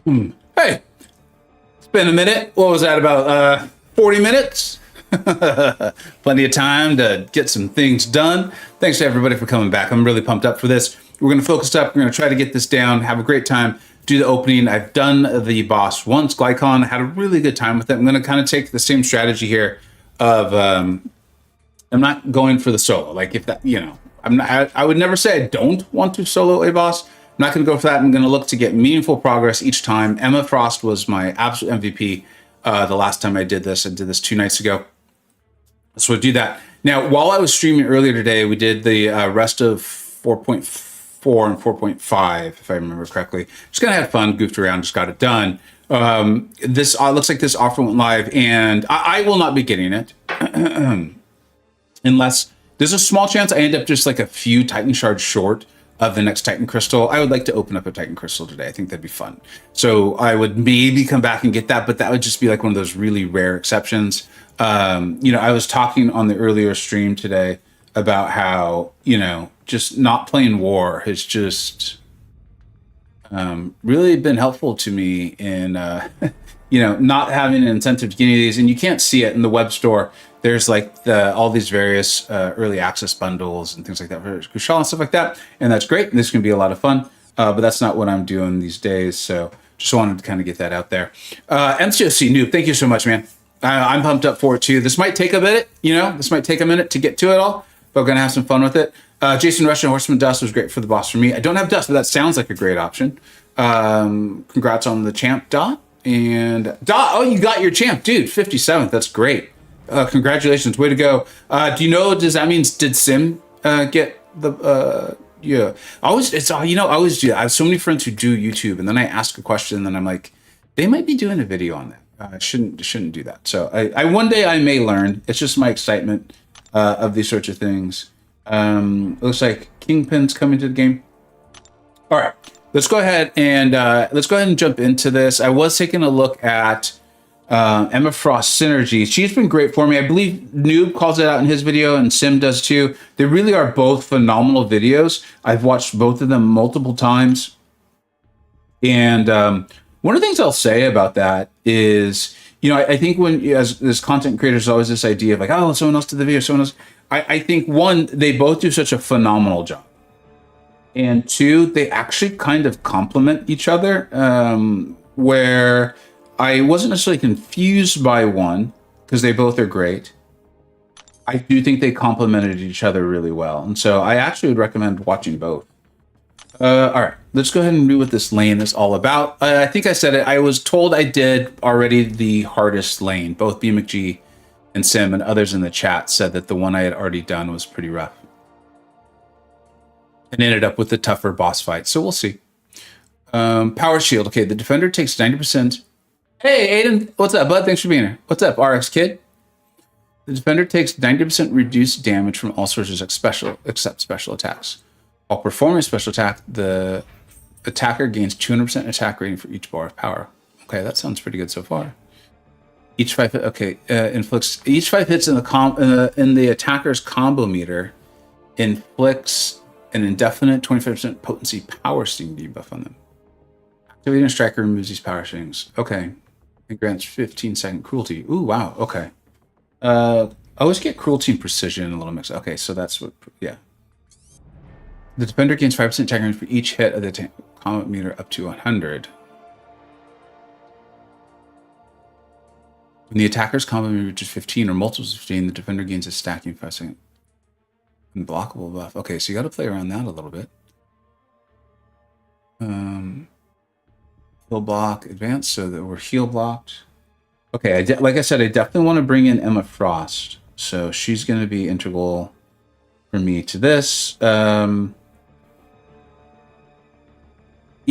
Hey, it's been a minute. What was that, about 40 minutes? Plenty of time to get some things done. Thanks to everybody for coming back. I'm really pumped up for this. We're going to focus up. We're going to try to get this down, have a great time, do the opening. I've done the boss once, Glycon. Had a really good time with it. I'm going to kind of take the same strategy here of I'm not going for the solo. Like, if that, I would never say I don't want to solo a boss. I'm not going to go for that. I'm going to look to get meaningful progress each time. Emma Frost was my absolute MVP the last time I did this. I did this 2 nights ago. So we'll do that. Now, while I was streaming earlier today, we did the rest of 4.4 and 4.5, if I remember correctly. Just kind of had fun, goofed around, just got it done. This looks like this offer went live, and I will not be getting it unless there's a small chance I end up just like a few Titan shards short of the next Titan Crystal. I would like to open up a Titan Crystal today. I think that'd be fun. So I would maybe come back and get that, but that would just be like one of those really rare exceptions. I was talking on the earlier stream today about how, just not playing war has just really been helpful to me in, not having an incentive to get any of these. And you can't see it in the web store. There's like all these various early access bundles and things like that for Kushal and stuff like that. And that's great. This can be a lot of fun, but that's not what I'm doing these days. So just wanted to kind of get that out there. MCoC Noob, thank you so much, man. I'm pumped up for it too. This might take a minute, this might take a minute to get to it all, but we're going to have some fun with it. Jason Rush and Horseman Dust was great for the boss for me. I don't have Dust, but that sounds like a great option. Congrats on the champ, Dot. And Dot, oh, you got your champ, dude, 57th. That's great. Congratulations, way to go. Do you know, does that mean, did Sim get the, yeah. I always do. I have so many friends who do YouTube, and then I ask a question, and then I'm like, they might be doing a video on that. I shouldn't do that. So I one day I may learn. It's just my excitement of these sorts of things. Looks like Kingpin's coming to the game. All right, let's go ahead and jump into this. I was taking a look at Emma Frost synergy. She's been great for me. I believe Noob calls it out in his video, and Sim does too. They really are both phenomenal videos. I've watched both of them multiple times, and one of the things I'll say about that is, I think when, as content creators, always this idea of like, oh, someone else did the video, someone else. I think, one, they both do such a phenomenal job. And two, they actually kind of complement each other, where I wasn't necessarily confused by one, because they both are great. I do think they complemented each other really well. And so I actually would recommend watching both. All right, let's go ahead and read what this lane is all about. I think I said it. I was told I did already the hardest lane. Both BMcG and Sim and others in the chat said that the one I had already done was pretty rough. And ended up with the tougher boss fight. So we'll see. Power shield. Okay, the defender takes 90%. Hey, Aiden, what's up, bud? Thanks for being here. What's up, RX Kid? The defender takes 90% reduced damage from all sources except special attacks. While performing a special attack, the attacker gains 200% attack rating for each bar of power. Okay, that sounds pretty good so far. Each 5 hit, inflicts each 5 hits in the attacker's combo meter inflicts an indefinite 25% potency power sting debuff on them. Activating a striker removes these power stings. Okay, it grants 15-second cruelty. Ooh, wow. Okay. I always get cruelty and precision in a little mix. Okay, so that's what. Yeah. The defender gains 5% attack range for each hit of the combat meter up to 100. When the attacker's combat meter reaches 15 or multiples of 15, the defender gains a stacking 5% unblockable buff. Okay, so you got to play around that a little bit. Heal block, advance, so that we're heal blocked. Okay, like I said, I definitely want to bring in Emma Frost, so she's going to be integral for me to this.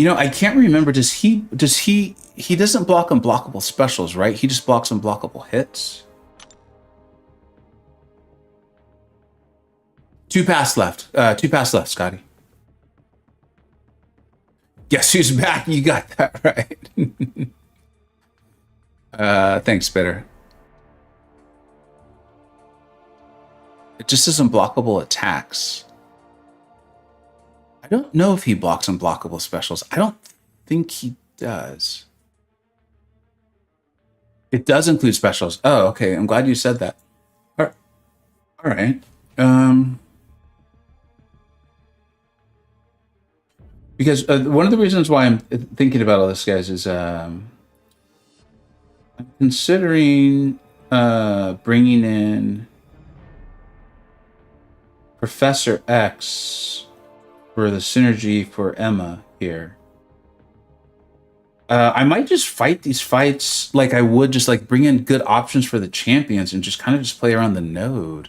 I can't remember. Does he doesn't block unblockable specials, right? He just blocks unblockable hits. 2 pass left. 2 pass left, Scotty. Guess who's back? You got that right. Thanks, Bitter. It just says unblockable attacks. I don't know if he blocks unblockable specials. I don't think he does. It does include specials. Oh, okay. I'm glad you said that. All right. Because one of the reasons why I'm thinking about all this, guys, is I'm considering bringing in Professor X for the synergy for Emma here. I might just fight these fights like I would just like bring in good options for the champions and just kind of just play around the node.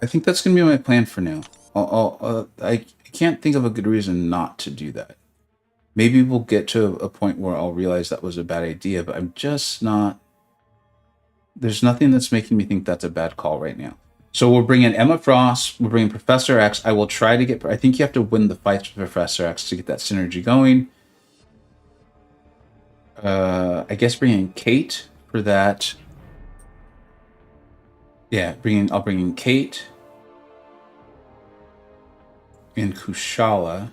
I think that's going to be my plan for now. I can't think of a good reason not to do that. Maybe we'll get to a point where I'll realize that was a bad idea, but I'm just not... There's nothing that's making me think that's a bad call right now. So we'll bring in Emma Frost, we'll bring in Professor X. I will try to get... I think you have to win the fights with Professor X to get that synergy going. I guess bring in Kate for that. Yeah, I'll bring in Kate and Kushala.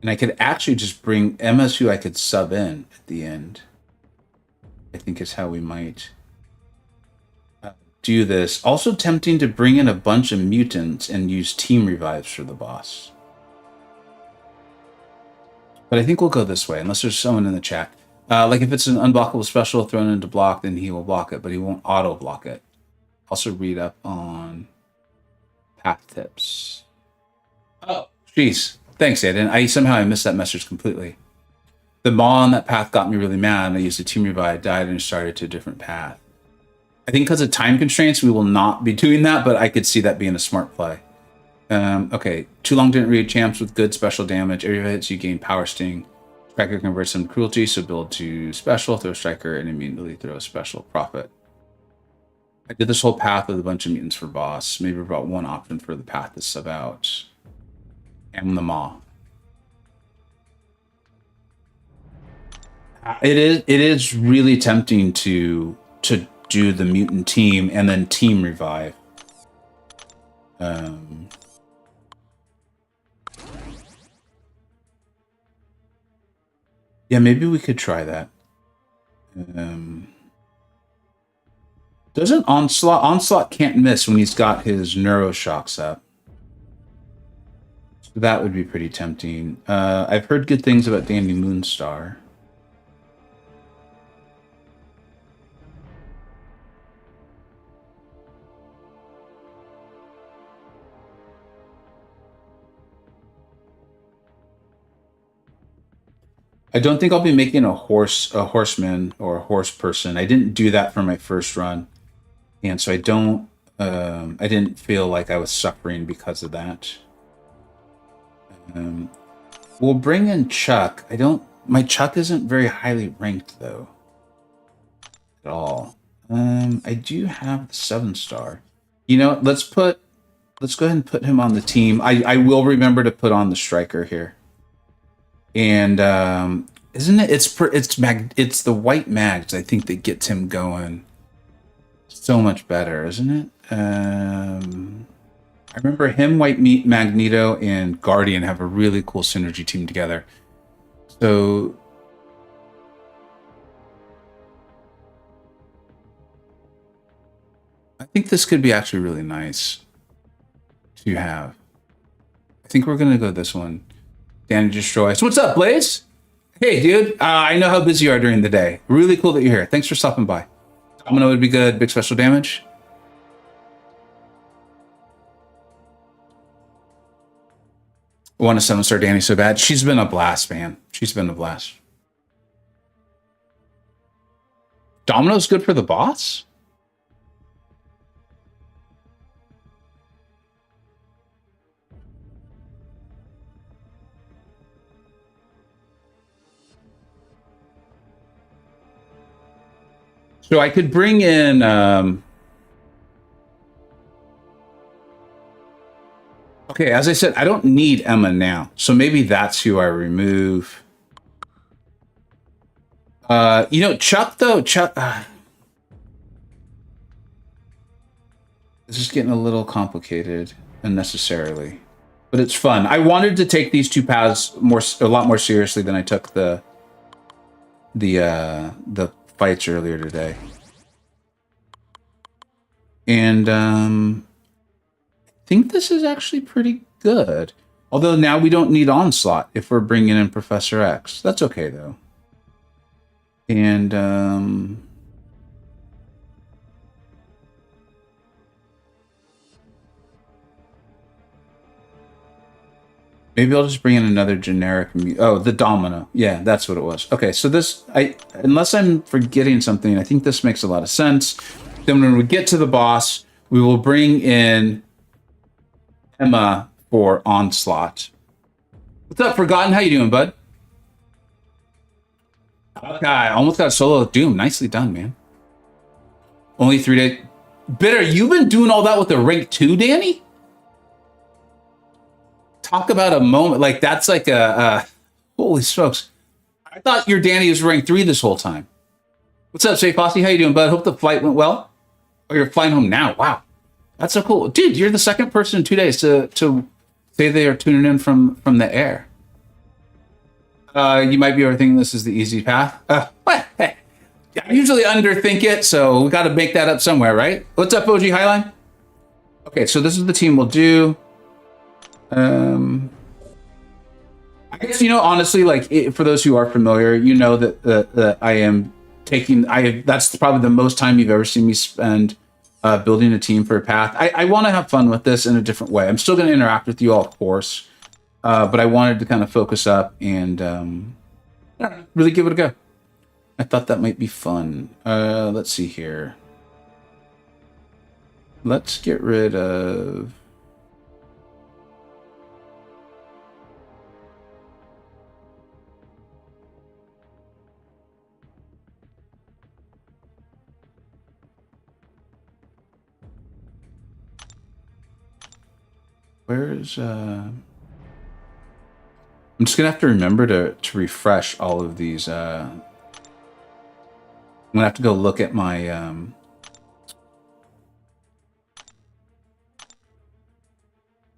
And I could actually just bring Emma's who I could sub in at the end. I think is how we might do this. Also tempting to bring in a bunch of mutants and use team revives for the boss. But I think we'll go this way, unless there's someone in the chat. Like if it's an unblockable special thrown into block, then he will block it, but he won't auto block it. Also read up on path tips. Oh, jeez. Thanks, Aiden. I missed that message completely. The maw on that path got me really mad, and I used a team revive, died, and started to a different path. I think because of time constraints, we will not be doing that, but I could see that being a smart play. Okay, too long didn't read champs with good special damage. Every hits you gain power sting. Striker converts them to cruelty, so build to special, throw striker, and immediately throw a special profit. I did this whole path with a bunch of mutants for boss. Maybe brought one option for the path to sub out. And the maw. It is really tempting to do the mutant team and then team revive. Yeah, maybe we could try that. Doesn't Onslaught can't miss when he's got his neuroshocks up. So that would be pretty tempting. I've heard good things about Dandy Moonstar. I don't think I'll be making a horseman or a horse person. I didn't do that for my first run, and so I didn't feel like I was suffering because of that. We'll bring in Chuck. My Chuck isn't very highly ranked though, at all. I do have the 7-star. You know, let's go ahead and put him on the team. I will remember to put on the striker here. And isn't it? It's the white mags, I think, that gets him going so much better, isn't it? I remember him, White Meat, Magneto, and Guardian have a really cool synergy team together. So I think this could be actually really nice to have. I think we're gonna go this one. Danny Destroy. So what's up, Blaze? Hey, dude. I know how busy you are during the day. Really cool that you're here. Thanks for stopping by. Domino would be good. Big special damage. I want to 7-star Danny so bad. She's been a blast, man. She's been a blast. Domino's good for the boss? So I could bring in... Okay, as I said, I don't need Emma now. So maybe that's who I remove. You know, Chuck, though... This is getting a little complicated unnecessarily, but it's fun. I wanted to take these two paths a lot more seriously than I took the fights earlier today. And I think this is actually pretty good. Although now we don't need Onslaught if we're bringing in Professor X. That's okay though. And maybe I'll just bring in another generic. Oh, the Domino. Yeah, that's what it was. Okay, so this, unless I'm forgetting something, I think this makes a lot of sense. Then when we get to the boss, we will bring in Emma for Onslaught. What's up, Forgotten? How you doing, bud? Okay, almost got solo Doom. Nicely done, man. Only 3 days. Bitter, you've been doing all that with the rank 2, Danny? Talk about a moment. Like, that's like holy smokes. I thought your Danny was rank 3 this whole time. What's up, Safe Fossy? How you doing, bud? Hope the flight went well. Oh, you're flying home now. Wow. That's so cool. Dude, you're the second person in 2 days to say they are tuning in from the air. You might be overthinking this is the easy path. Hey, I usually underthink it, so we got to make that up somewhere, right? What's up, OG Highline? Okay, so this is the team we'll do. I guess, honestly, like, for those who are familiar, you know that I am taking, that's probably the most time you've ever seen me spend building a team for a path. I want to have fun with this in a different way. I'm still going to interact with you all, of course, but I wanted to kind of focus up and really give it a go. I thought that might be fun. Let's see here. Let's get rid of... Where's I'm just gonna have to remember to refresh all of these. I'm gonna have to go look at my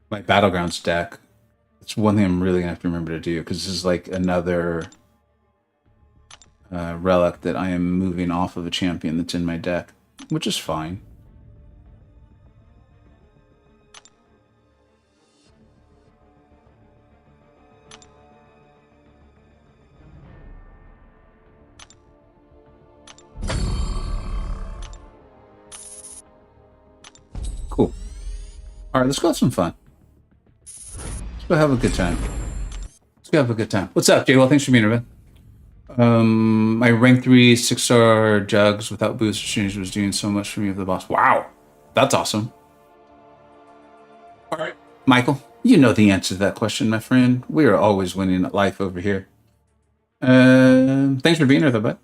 my Battlegrounds deck. It's one thing I'm really gonna have to remember to do, because this is like another relic that I am moving off of a champion that's in my deck, which is fine. Cool. All right, let's go have some fun. Let's go have a good time. Let's go have a good time. What's up, Jay? Well, thanks for being here, man. My rank 3 6-star jugs without boost exchange was doing so much for me with the boss. Wow, that's awesome. All right, Michael, you know the answer to that question, my friend. We are always winning at life over here. Thanks for being here, though, bud.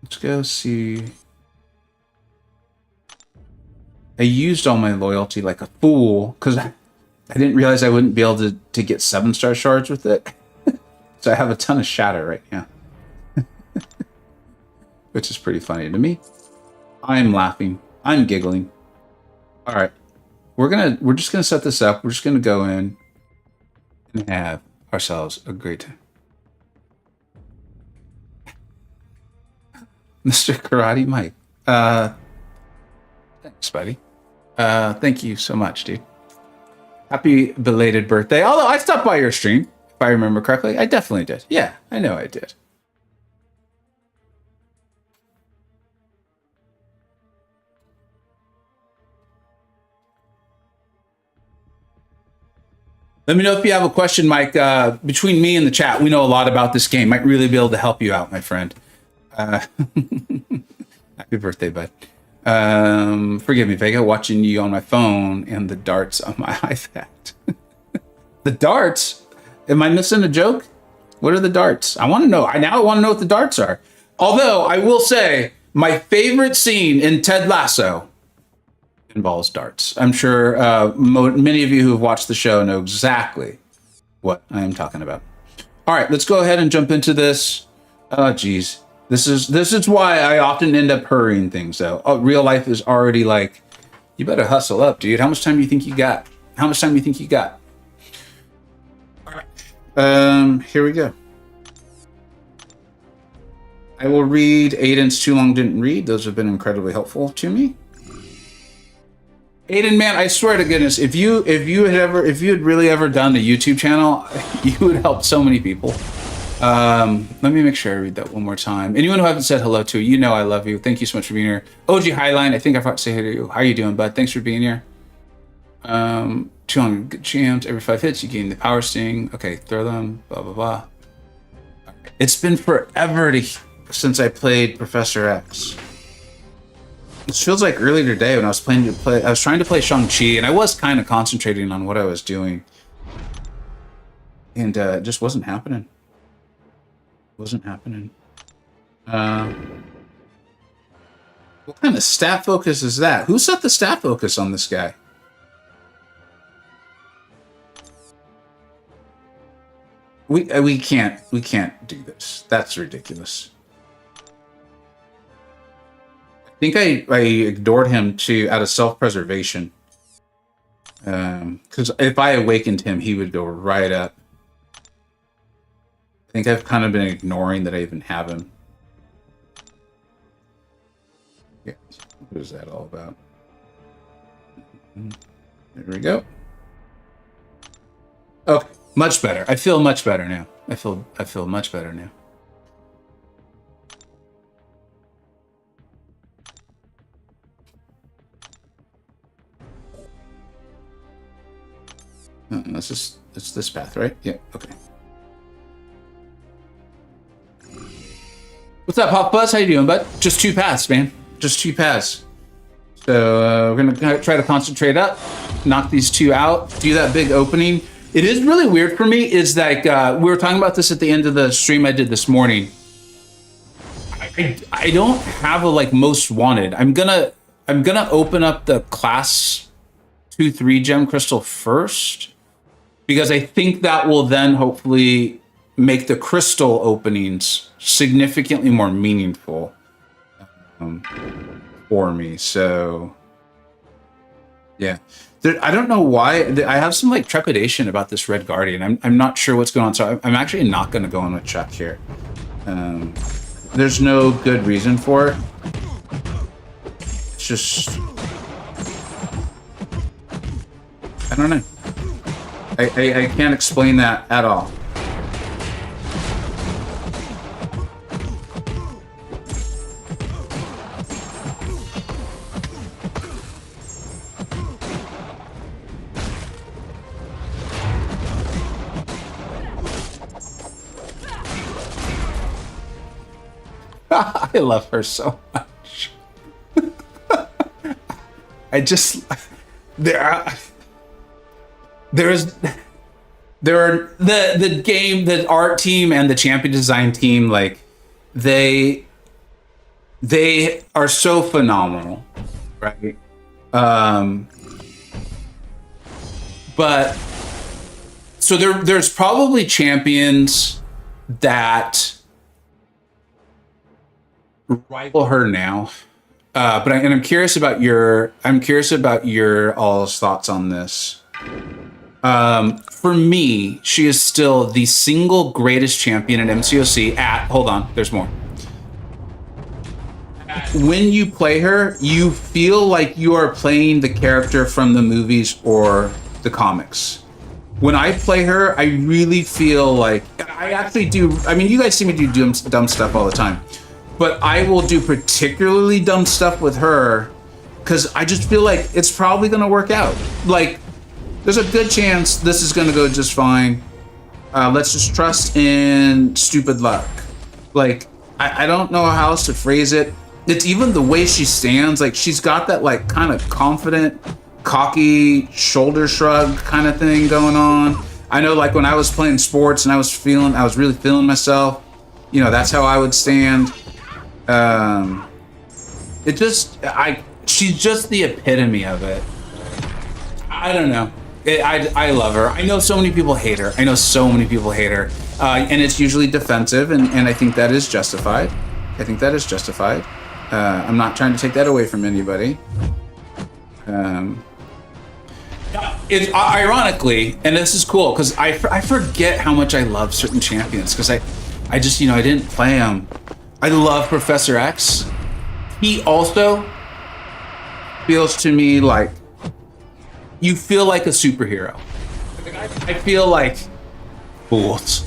Let's go see. I used all my loyalty like a fool because I didn't realize I wouldn't be able to get 7-star shards with it. So I have a ton of shatter right now. Which is pretty funny to me. I'm laughing. I'm giggling. All right. We're just gonna set this up. We're just gonna go in and have ourselves a great time. Mr. Karate Mike. Thanks, buddy. Thank you so much, dude. Happy belated birthday. Although I stopped by your stream, if I remember correctly. I definitely did. Yeah, I know I did. Let me know if you have a question, Mike. Between me and the chat, we know a lot about this game. Might really be able to help you out, my friend. Happy birthday, bud. Forgive me, Vega, watching you on my phone and the darts on my iPad. The darts? Am I missing a joke? What are the darts? I want to know. I now want to know what the darts are. Although, I will say, my favorite scene in Ted Lasso involves darts. I'm sure many of you who have watched the show know exactly what I am talking about. All right, let's go ahead and jump into this. Oh, geez. This is why I often end up hurrying things, though. Oh, real life is already like, you better hustle up, dude. How much time do you think you got? How much time do you think you got? All right. Here we go. I will read Aiden's Too Long Didn't Read. Those have been incredibly helpful to me. Aiden, man, I swear to goodness, if you had really ever done a YouTube channel, you would help so many people. Let me make sure I read that one more time. Anyone who I haven't said hello to, you know I love you. Thank you so much for being here. OG Highline, I think I forgot to say hey to you. How are you doing, bud? Thanks for being here. 200 good champs. Every 5 hits, you gain the power sting. Okay, throw them. Blah blah blah. It's been forever since I played Professor X. It feels like earlier today when I was trying to play Shang-Chi, and I was kind of concentrating on what I was doing, and it just wasn't happening. Wasn't happening. What kind of stat focus is that? Who set the stat focus on this guy? We can't do this. That's ridiculous. I think I ignored him out of self-preservation. Because if I awakened him, he would go right up. I think I've kind of been ignoring that I even have him. Yeah, what is that all about? There we go. Okay, much better. I feel much better now. I feel much better now. It's this path, right? Yeah, okay. What's up, Pop Buzz? How you doing, bud? Just 2 paths, man. Just 2 paths. So we're gonna try to concentrate up, knock these 2 out, do that big opening. It is really weird for me. Is like we were talking about this at the end of the stream I did this morning. I don't have a like most wanted. I'm gonna open up the class 2-3 gem crystal first, because I think that will then hopefully make the crystal openings significantly more meaningful for me. So yeah, I don't know why I have some like trepidation about this Red Guardian. I'm not sure what's going on, so I'm actually not going to go in with Chuck here. There's no good reason for it. It's just, I don't know. I can't explain that at all. I love her so much. I just there are the game, the art team and the champion design team, like they are so phenomenal, right? But so there's probably champions that rival her now, but I'm curious about your all's thoughts on this. For me, she is still the single greatest champion in MCoC. Hold on, there's more. When you play her, you feel like you are playing the character from the movies or the comics. When I play her, I really feel like I actually do. I mean, you guys see me do dumb stuff all the time, but I will do particularly dumb stuff with her because I just feel like it's probably going to work out. Like, there's a good chance this is going to go just fine. Let's just trust in stupid luck. Like, I don't know how else to phrase it. It's even the way she stands. Like, she's got that, like, kind of confident, cocky shoulder shrug kind of thing going on. I know, like, when I was playing sports and I was really feeling myself, you know, that's how I would stand. She's just the epitome of it. I don't know. I love her. I know so many people hate her. I know so many people hate her. And it's usually defensive, and I think that is justified. I think that is justified. I'm not trying to take that away from anybody. It's ironically, and this is cool, because I forget how much I love certain champions, because I just, I didn't play them. I love Professor X. He also feels to me like you feel like a superhero. I feel like fools.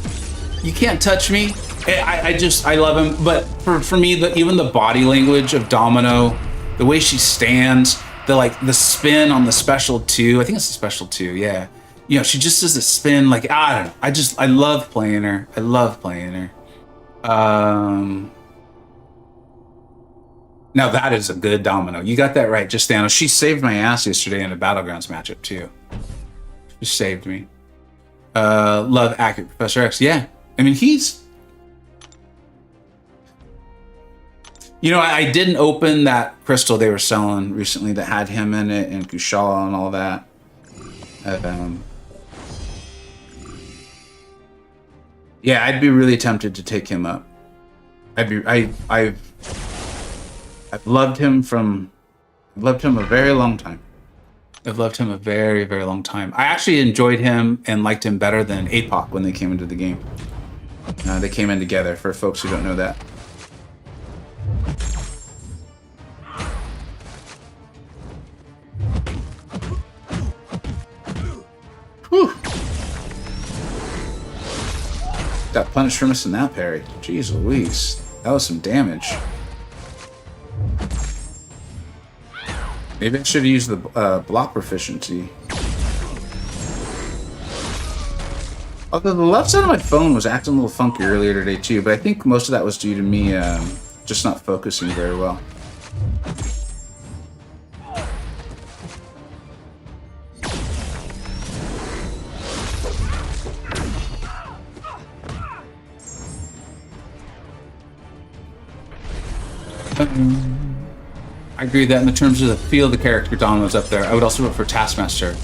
You can't touch me. I love him. But for me, even the body language of Domino, the way she stands, the spin on the special 2. I think it's the special 2. Yeah. She just does a spin. Like, I don't know. I love playing her. I love playing her. Now that is a good Domino. You got that right, just Thanos. She saved my ass yesterday in a Battlegrounds matchup too. She saved me. Love accurate Professor X. Yeah, I mean he's. I didn't open that crystal they were selling recently that had him in it and Kushala and all that. Yeah, I'd be really tempted to take him up. I've loved him a very long time. I've loved him a very, very long time. I actually enjoyed him and liked him better than APOC when they came into the game. They came in together, for folks who don't know that. Whew. Got punished for missing that parry. Jeez Louise. That was some damage. Maybe I should have used the block proficiency. Although the left side of my phone was acting a little funky earlier today too, but I think most of that was due to me just not focusing very well. I agree that in the terms of the feel of the character, Domino's up there. I would also vote for Taskmaster.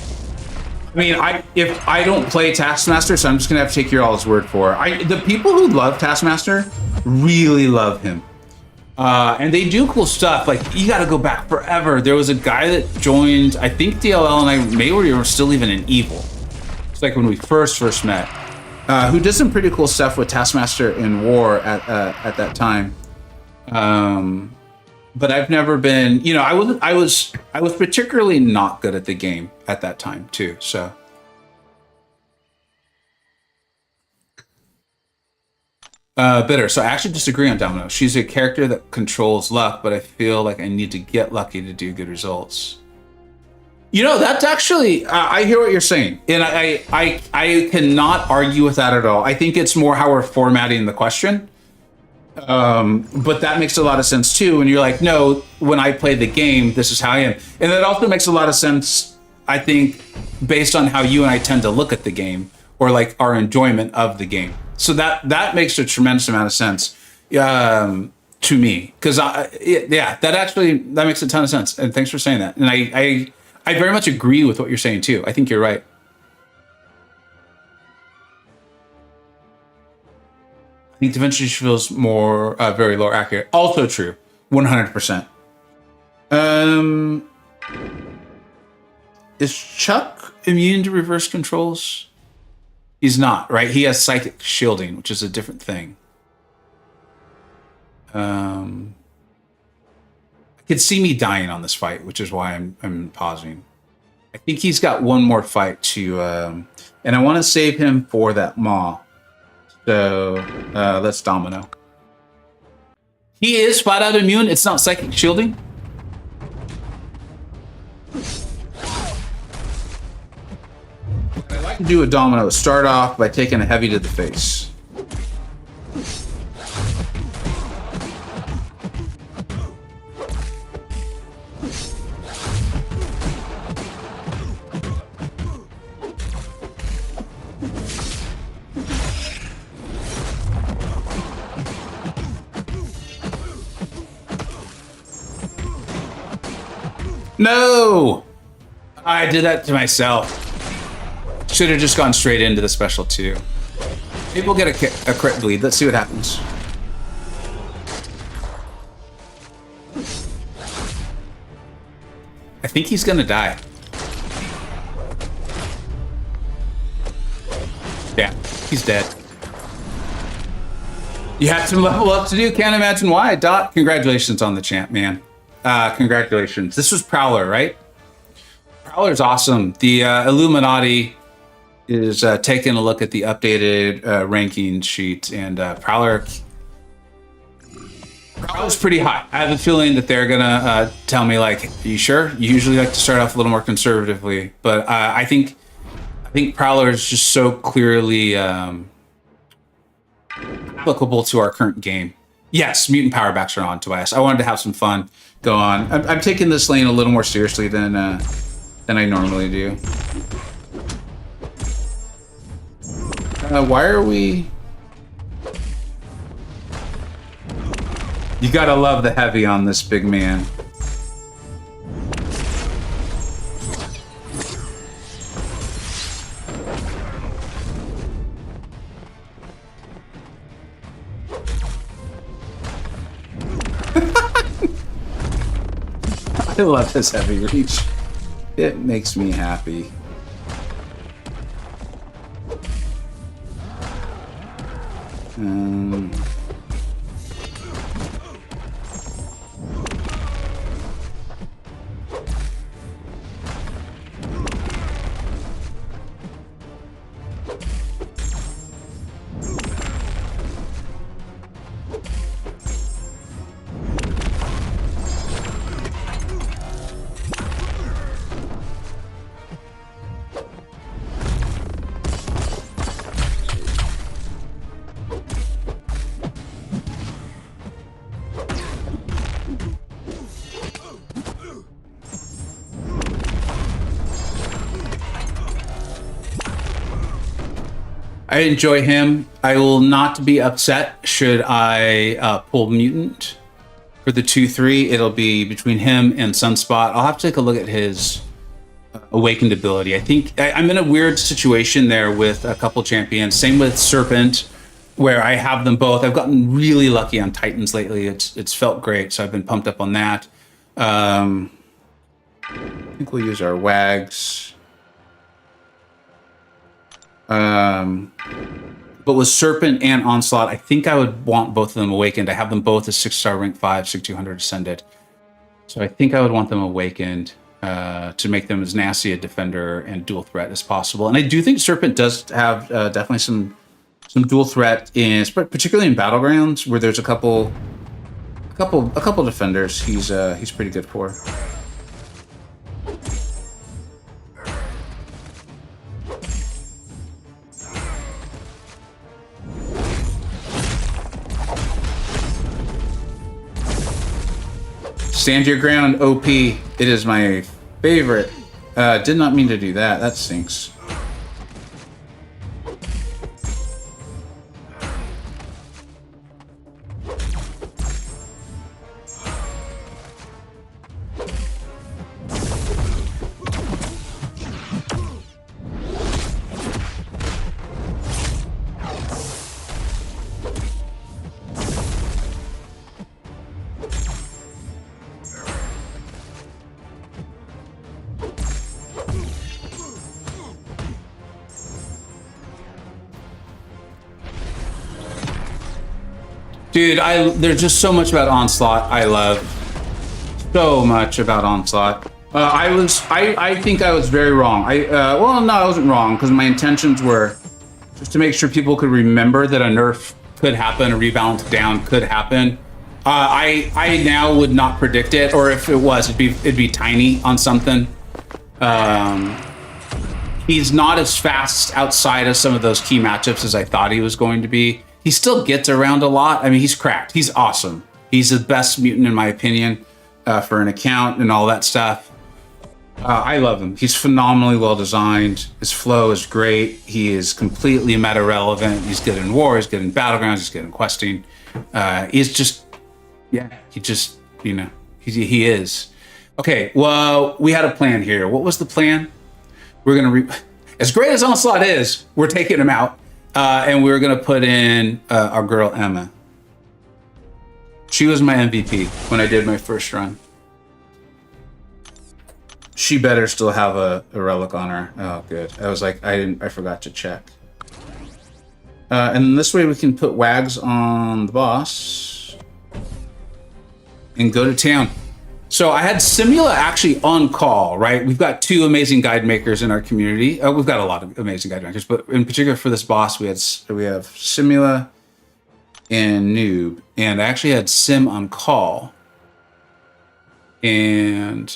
I mean, if I don't play Taskmaster, so I'm just gonna have to take your all's word for it. The people who love Taskmaster really love him, and they do cool stuff. Like, you got to go back forever. There was a guy that joined, I think DLL, and I maybe we were still even in Evil. It's like when we first met, who did some pretty cool stuff with Taskmaster in War at that time. But I've never been, I was particularly not good at the game at that time too. So Bitter. So I actually disagree on Domino. She's a character that controls luck, but I feel like I need to get lucky to do good results. That's actually, I hear what you're saying, and I cannot argue with that at all. I think it's more how we're formatting the question. But that makes a lot of sense too. And you're like, no, when I play the game, this is how I am. And that also makes a lot of sense, I think, based on how you and I tend to look at the game, or like our enjoyment of the game. So that makes a tremendous amount of sense to me. Because that makes a ton of sense. And thanks for saying that. And I very much agree with what you're saying too. I think you're right. I think Da Vinci feels more very lore accurate. Also true, 100%. Is Chuck immune to reverse controls? He's not, right? He has psychic shielding, which is a different thing. I could see me dying on this fight, which is why I'm pausing. I think he's got one more fight to, and I want to save him for that Maw. So let's Domino. He is flat out immune. It's not psychic shielding. What I like to do with Domino is start off by taking a heavy to the face. No! I did that to myself. should have just gone straight into the special 2. Maybe we'll get a crit bleed. Let's see what happens. I think he's gonna die. Yeah, he's dead. You have to level up to do. Can't imagine why. Dot, congratulations on the champ, man. Congratulations. This was Prowler, right? Prowler's awesome. The Illuminati is taking a look at the updated ranking sheet, and Prowler's pretty high. I have a feeling that they're gonna tell me, like, are you sure? You usually like to start off a little more conservatively, but I think Prowler is just so clearly applicable to our current game. Yes, mutant power backs are on, Tobias. I wanted to have some fun. Go on. I'm taking this lane a little more seriously than I normally do. Why are we? You gotta love the heavy on this big man. I love this heavy reach. It makes me happy. I enjoy him. I will not be upset should I pull Mutant for the 2-3. It'll be between him and Sunspot. I'll have to take a look at his Awakened ability. I think I'm in a weird situation there with a couple champions. Same with Serpent, where I have them both. I've gotten really lucky on Titans lately. It's felt great, so I've been pumped up on that. I think we'll use our Wags. But with Serpent and Onslaught, I think I would want both of them Awakened. I have them both as 6-star rank 5, 6200 Ascended. So I think I would want them Awakened to make them as nasty a defender and dual threat as possible. And I do think Serpent does have definitely some dual threat particularly in Battlegrounds, where there's a couple defenders he's pretty good for. Stand your ground, OP. It is my favorite. Did not mean to do that. That stinks. Dude, there's just so much about Onslaught I love. So much about Onslaught. I think I was very wrong. Well, no, I wasn't wrong, because my intentions were just to make sure people could remember that a nerf could happen, a rebalance down could happen. I now would not predict it, or if it was, it'd be tiny on something. He's not as fast outside of some of those key matchups as I thought he was going to be. He still gets around a lot. I mean, he's cracked. He's awesome. He's the best mutant, in my opinion, for an account and all that stuff. I love him. He's phenomenally well designed. His flow is great. He is completely meta relevant. He's good in war. He's good in battlegrounds. He's good in questing. He's just, yeah, he is. Okay, well, we had a plan here. What was the plan? We're going to as great as Onslaught is, we're taking him out. And we were going to put in our girl, Emma. She was my MVP when I did my first run. She better still have a relic on her. Oh, good. I was like, I forgot to check. And this way we can put Wags on the boss and go to town. So I had Simula actually on call, right? We've got 2 amazing guide makers in our community. We've got a lot of amazing guide makers, but in particular for this boss, we have Simula and Noob, and I actually had Sim on call, and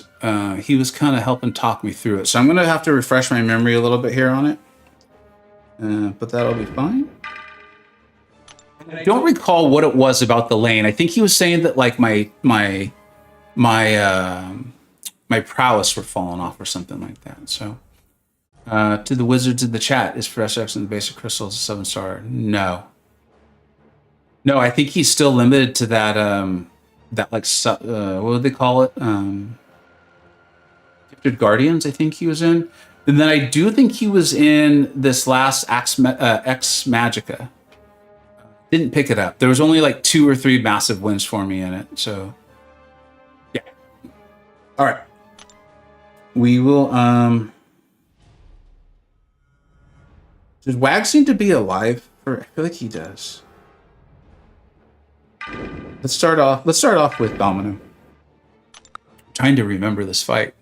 he was kind of helping talk me through it. So I'm gonna have to refresh my memory a little bit here on it, but that'll be fine. I don't recall what it was about the lane. I think he was saying that like my prowess were falling off or something like that. So to the wizards in the chat, is Professor X and the basic crystals a 7-star? No, I think he's still limited to that that like what would they call it, Gifted Guardians. I think he was in, and then I do think he was in this last X Magica. Didn't pick it up. There was only like 2 or 3 massive wins for me in it, so yeah. All right, we will does Wag seem to be alive? I feel like he does. Let's start off with Domino. I'm trying to remember this fight.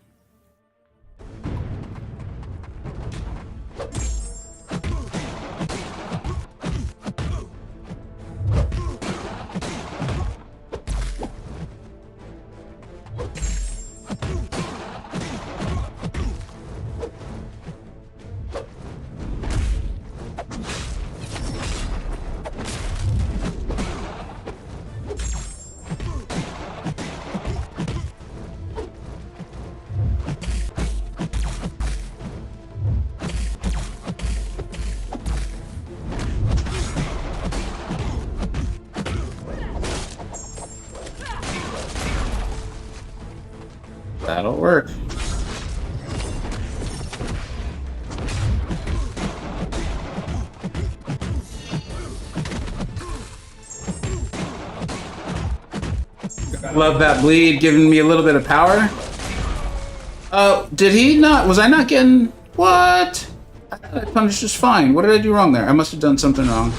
That'll work. Love that bleed, giving me a little bit of power. Oh, did he not? Was I not getting... What? I thought I punished just fine. What did I do wrong there? I must have done something wrong.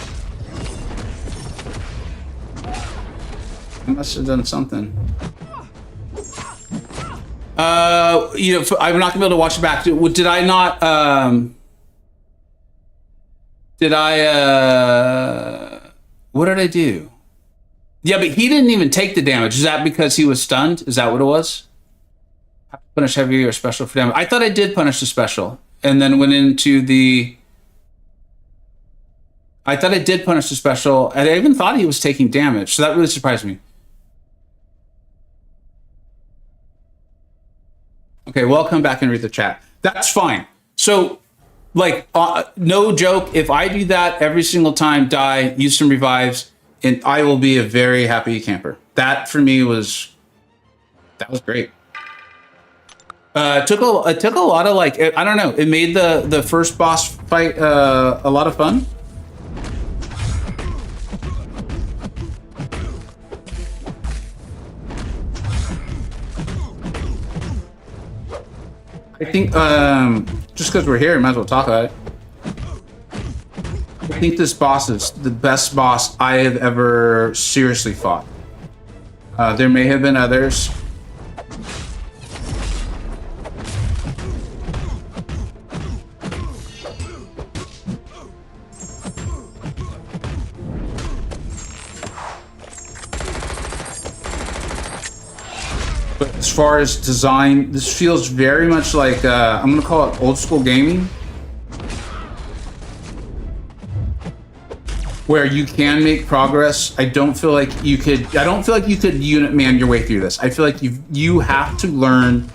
I must have done something. You know, I'm not gonna be able to watch it back. Did I not, what did I do? Yeah, but he didn't even take the damage. Is that because he was stunned? Is that what it was? Punish heavy or special for damage. I thought I did punish the special and then went into the... I thought I did punish the special, and I even thought he was taking damage, so that really surprised me. Okay, well, I'll come back and read the chat. That's fine. So, like, no joke, if I do that every single time, die, use some revives, and I will be a very happy camper. That, for me, was great. It took a lot of, like, I don't know, it made the first boss fight a lot of fun. I think, just because we're here, might as well talk about it. I think this boss is the best boss I have ever seriously fought. There may have been others. But as far as design, this feels very much like, I'm gonna call it old school gaming. Where you can make progress. I don't feel like you could unit man your way through this. I feel like you have to learn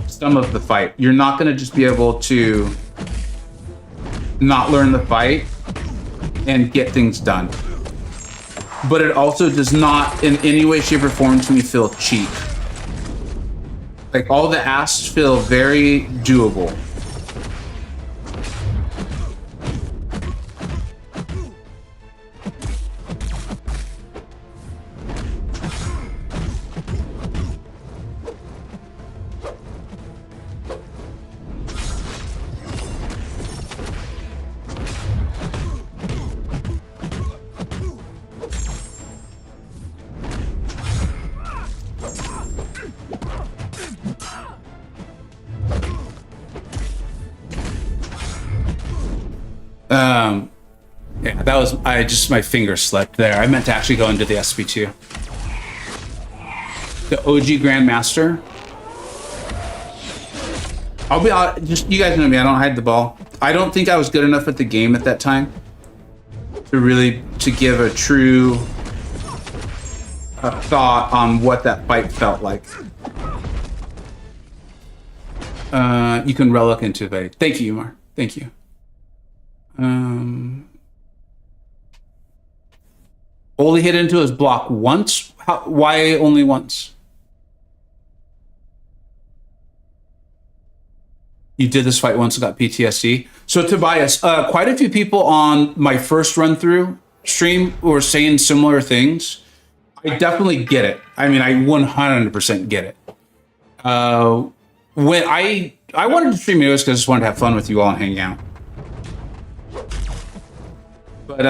some of the fight. You're not gonna just be able to not learn the fight and get things done. But it also does not in any way, shape, or form to me feel cheap. Like, all the asks feel very doable. Yeah, that was my finger slipped there. I meant to actually go into the SP2. The OG Grandmaster. I'll be just, you guys know me, I don't hide the ball. I don't think I was good enough at the game at that time to give a true thought on what that fight felt like. You can relic into it. Thank you, Umar. Thank you. Only hit into his block once? Why only once? You did this fight once and got PTSD. So Tobias, quite a few people on my first run through stream were saying similar things. I definitely get it. I mean, I 100% get it. When I wanted to stream videos because I just wanted to have fun with you all and hang out. But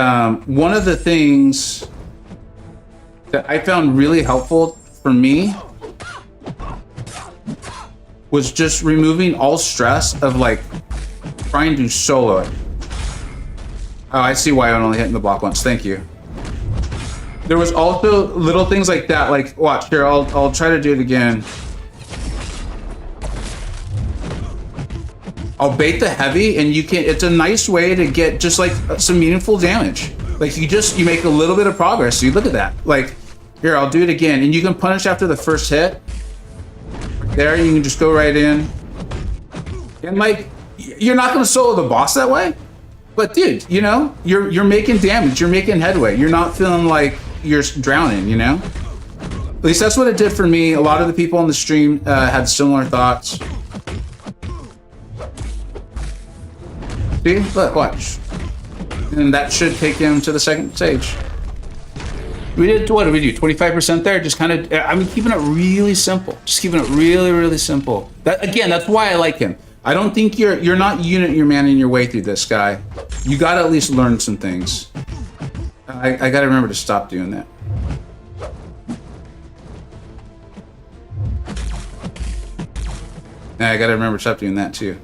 one of the things that I found really helpful for me was just removing all stress of like trying to solo it. Oh, I see why I'm only hitting the block once. Thank you. There was also little things like that. Like, watch here. I'll try to do it again. I'll bait the heavy, and you can. It's a nice way to get just like some meaningful damage. Like you make a little bit of progress. Dude, look at that. Like, here, I'll do it again, and you can punish after the first hit. There, you can just go right in. And like, you're not gonna solo the boss that way, but dude, you know, you're making damage, you're making headway. You're not feeling like you're drowning, you know? At least that's what it did for me. A lot of the people on the stream had similar thoughts. See, look, watch. And that should take him to the second stage. We did, what did we do? 25% there? Just kind of, I'm keeping it really simple. Just keeping it really, really simple. That, again, that's why I like him. I don't think you're not you're manning your way through this guy. You gotta at least learn some things. I gotta remember to stop doing that. I gotta remember to stop doing that too.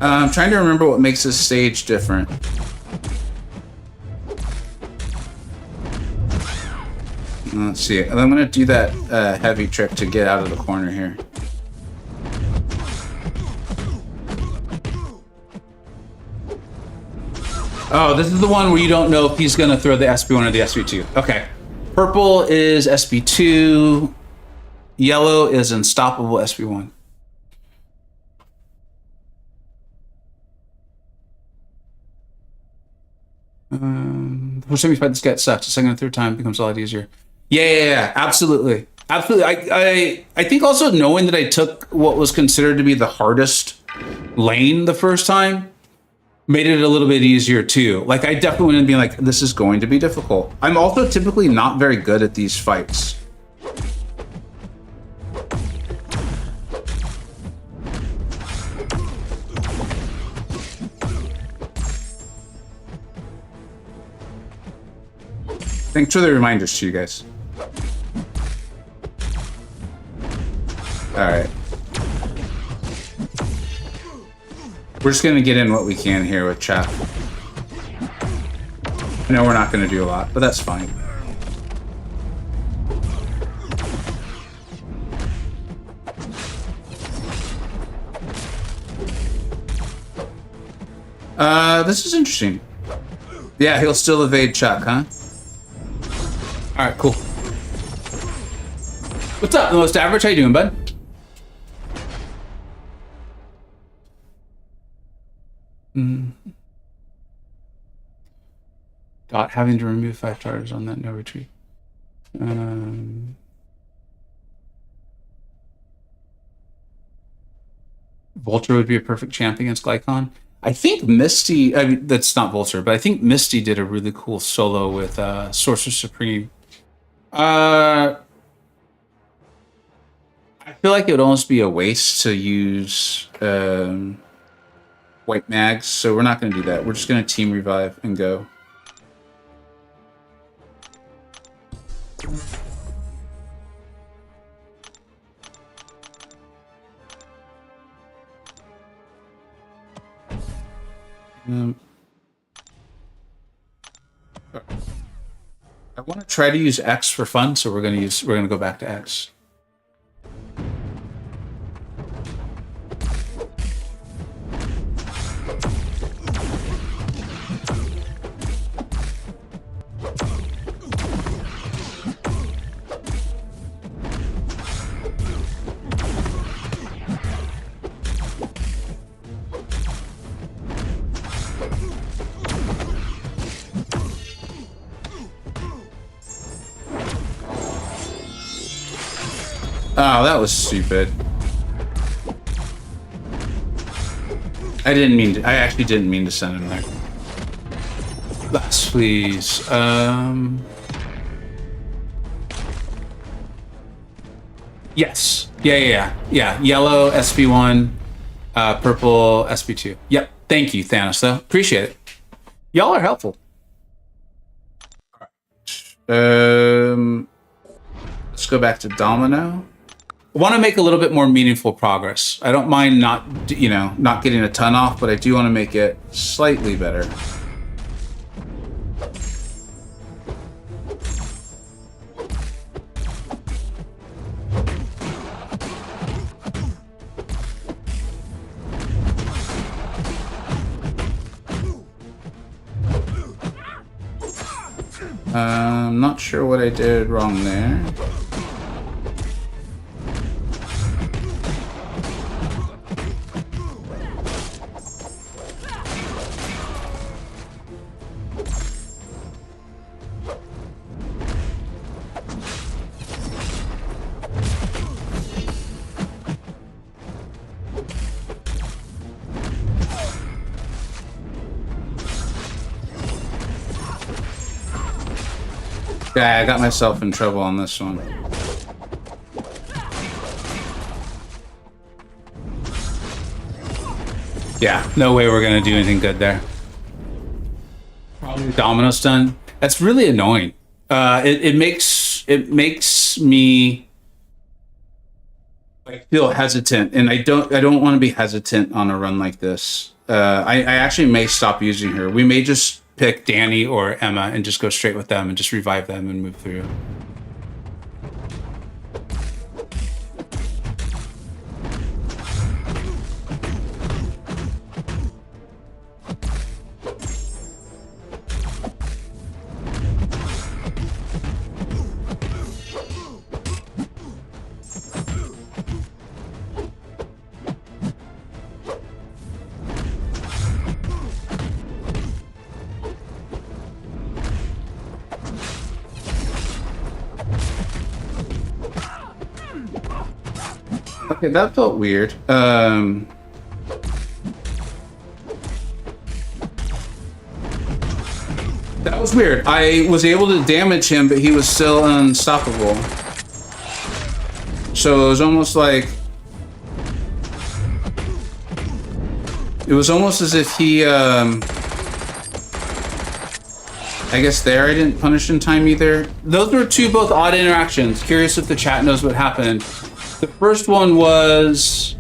I'm trying to remember what makes this stage different. Let's see. I'm gonna do that heavy trick to get out of the corner here. Oh, this is the one where you don't know if he's gonna throw the SP1 or the SP2. Okay. Purple is SP2. Yellow is unstoppable SP1. The first time you fight this guy, it sucks. The second and third time becomes a lot easier. Yeah, absolutely. Absolutely. I think also knowing that I took what was considered to be the hardest lane the first time made it a little bit easier too. Like, I definitely went in being like, this is going to be difficult. I'm also typically not very good at these fights. Thanks for the reminders to you guys. All right. We're just gonna get in what we can here with chat. I know we're not gonna do a lot, but that's fine. This is interesting. Yeah, he'll still evade Chuck, huh? All right, cool. What's up, the most average? How you doing, bud? Dot having to remove 5 stars on that no retreat. Vulture would be a perfect champ against Glycon. I think Misty, I mean, that's not Vulture, but I think Misty did a really cool solo with Sorcerer Supreme. I feel like it would almost be a waste to use white mags, so we're not going to do that. We're just going to team revive and go. I want to try to use X for fun, so we're gonna go back to X. Oh, that was stupid. I actually didn't mean to send him there. Last, please. Yes. Yeah. Yellow, SP1, purple, SP2. Yep. Thank you, Thanos, though. Appreciate it. Y'all are helpful. Let's go back to Domino. I want to make a little bit more meaningful progress. I don't mind not getting a ton off, but I do want to make it slightly better. I'm not sure what I did wrong there. Yeah, I got myself in trouble on this one. Yeah, no way we're gonna do anything good there. Probably Domino stun. That's really annoying. It makes me like feel hesitant, and I don't want to be hesitant on a run like this. I actually may stop using her. We may just pick Danny or Emma and just go straight with them and just revive them and move through. Okay, that felt weird. That was weird. I was able to damage him, but he was still unstoppable. So it was almost like... It was almost as if he, I guess there I didn't punish in time either. Those were two both odd interactions. Curious if the chat knows what happened. The first one was,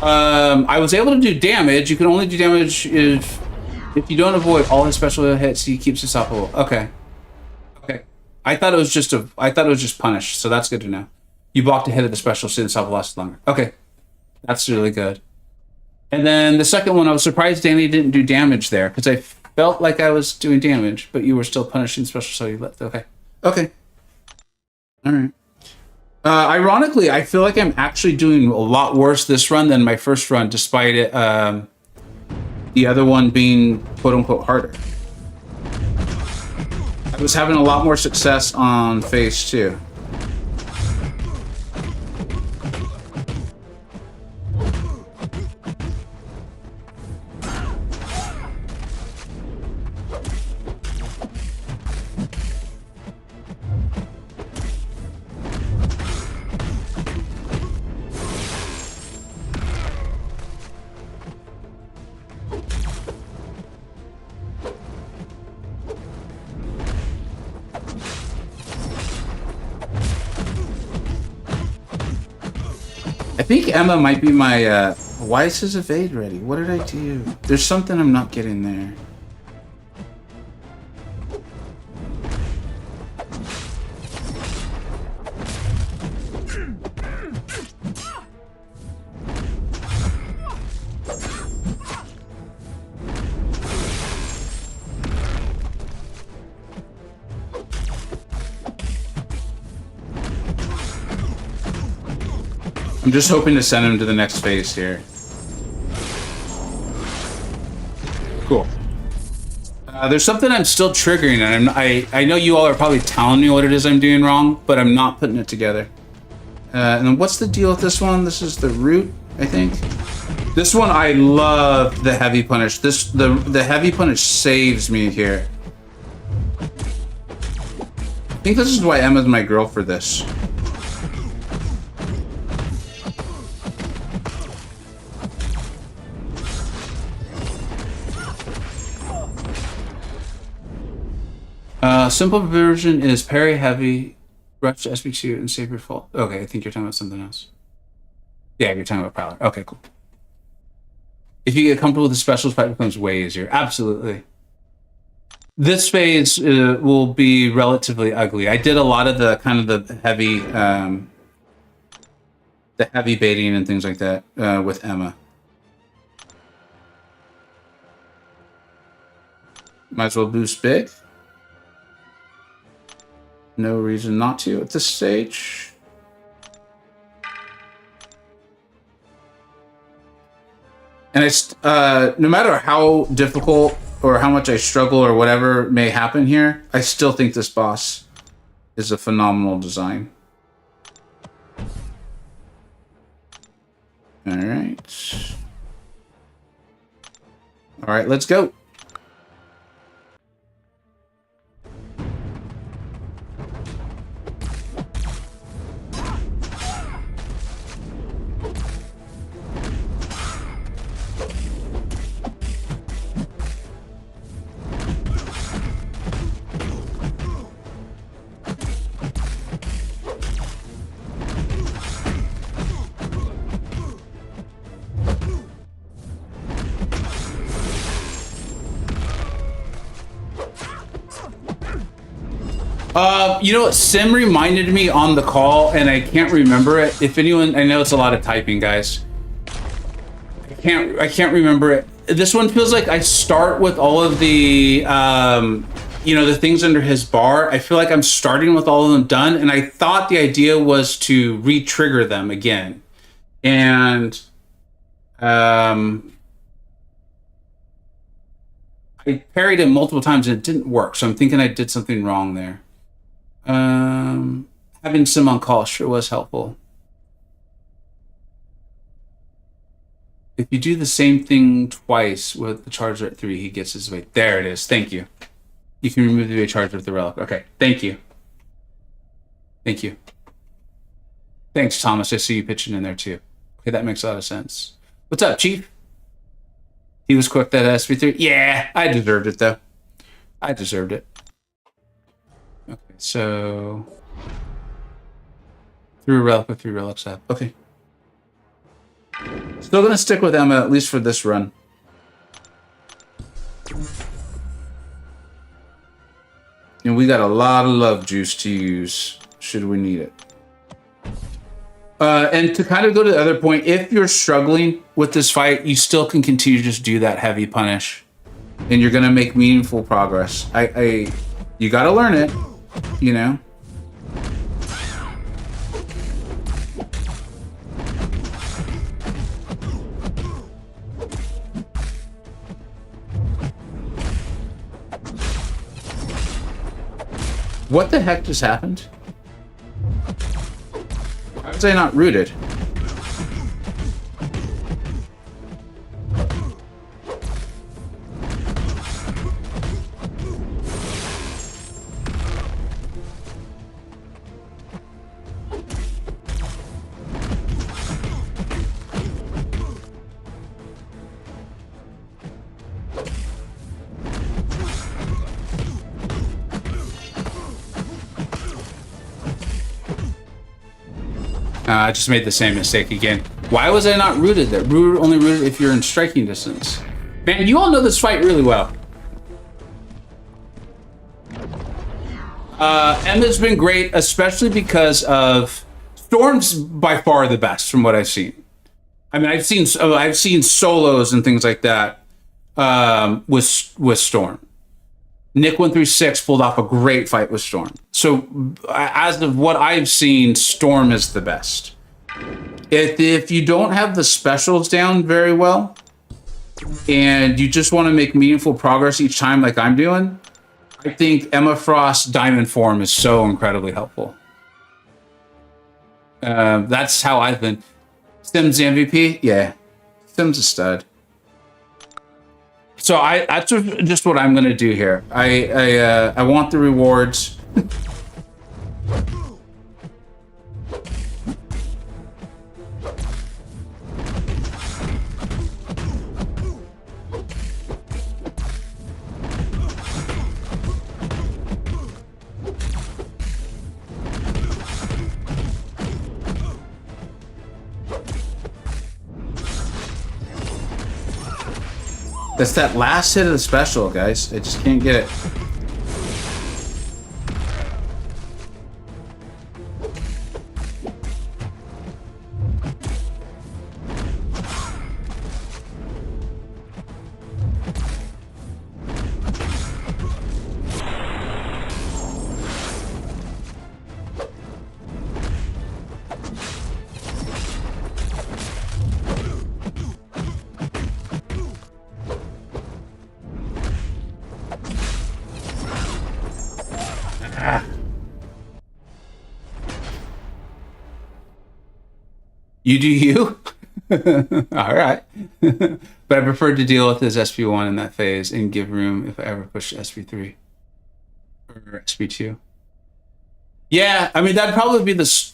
I was able to do damage. You can only do damage if you don't avoid all his special hits. He keeps unstoppable. Okay. I thought it was just punished. So that's good to know. You blocked a hit of the special, so the unstoppable lasted longer. Okay, that's really good. And then the second one, I was surprised Danny didn't do damage there because I felt like I was doing damage, but you were still punishing special, so you left. Okay. All right. Ironically, I feel like I'm actually doing a lot worse this run than my first run, despite it, the other one being quote-unquote harder. I was having a lot more success on phase 2. I think Emma might be my Why is his evade ready? What did I do? There's something I'm not getting there. I'm just hoping to send him to the next phase here. Cool. There's something I'm still triggering, and I know you all are probably telling me what it is I'm doing wrong, but I'm not putting it together. And then what's the deal with this one? This is the root, I think. This one, I love the heavy punish. The heavy punish saves me here. I think this is why Emma's my girl for this. Simple version is parry heavy, rush to SB2, and save your fall. Okay, I think you're talking about something else. Yeah, you're talking about Prowler. Okay, cool. If you get comfortable with the specials, fight becomes way easier. Absolutely. This phase will be relatively ugly. I did a lot of the kind of the heavy baiting and things like that with Emma. Might as well boost big. No reason not to at this stage. And no matter how difficult or how much I struggle or whatever may happen here, I still think this boss is a phenomenal design. All right. All right, let's go. You know what? Sim reminded me on the call, and I can't remember it. If anyone, I know it's a lot of typing, guys. I can't remember it. This one feels like I start with all of the, you know, the things under his bar. I feel like I'm starting with all of them done, and I thought the idea was to re-trigger them again. And I parried him multiple times, and it didn't work, so I'm thinking I did something wrong there. Having Sim on call sure was helpful. If you do the same thing twice with the charger at 3, he gets his way. There it is. Thank you. You can remove the charger with the relic. Okay. Thank you. Thank you. Thanks, Thomas. I see you pitching in there too. Okay, that makes a lot of sense. What's up, Chief? He was quick that SB3. Yeah, I deserved it though. I deserved it. Okay, so through a relic with 3 relics up. Okay. Still gonna stick with Emma, at least for this run. And we got a lot of love juice to use, should we need it. And to kind of go to the other point, if you're struggling with this fight, you still can continue to just do that heavy punish. And you're gonna make meaningful progress. You gotta learn it, you know? What the heck just happened? How was I not rooted? I just made the same mistake again. Why was I not rooted there? Only rooted if you're in striking distance. Man, you all know this fight really well. Emma's been great, especially because of Storm's by far the best from what I've seen. I mean, I've seen solos and things like that with Storm. Nick 136 pulled off a great fight with Storm. So as of what I've seen, Storm is the best. If you don't have the specials down very well, and you just want to make meaningful progress each time like I'm doing, I think Emma Frost's Diamond form is so incredibly helpful. That's how I've been. Sim's MVP? Yeah. Sim's a stud. So that's just what I'm going to do here. I want the rewards. That's that last hit of the special, guys. I just can't get it. You do you? All right. But I prefer to deal with his SP1 in that phase and give room if I ever push SP3 or SP2. Yeah, I mean that'd probably be that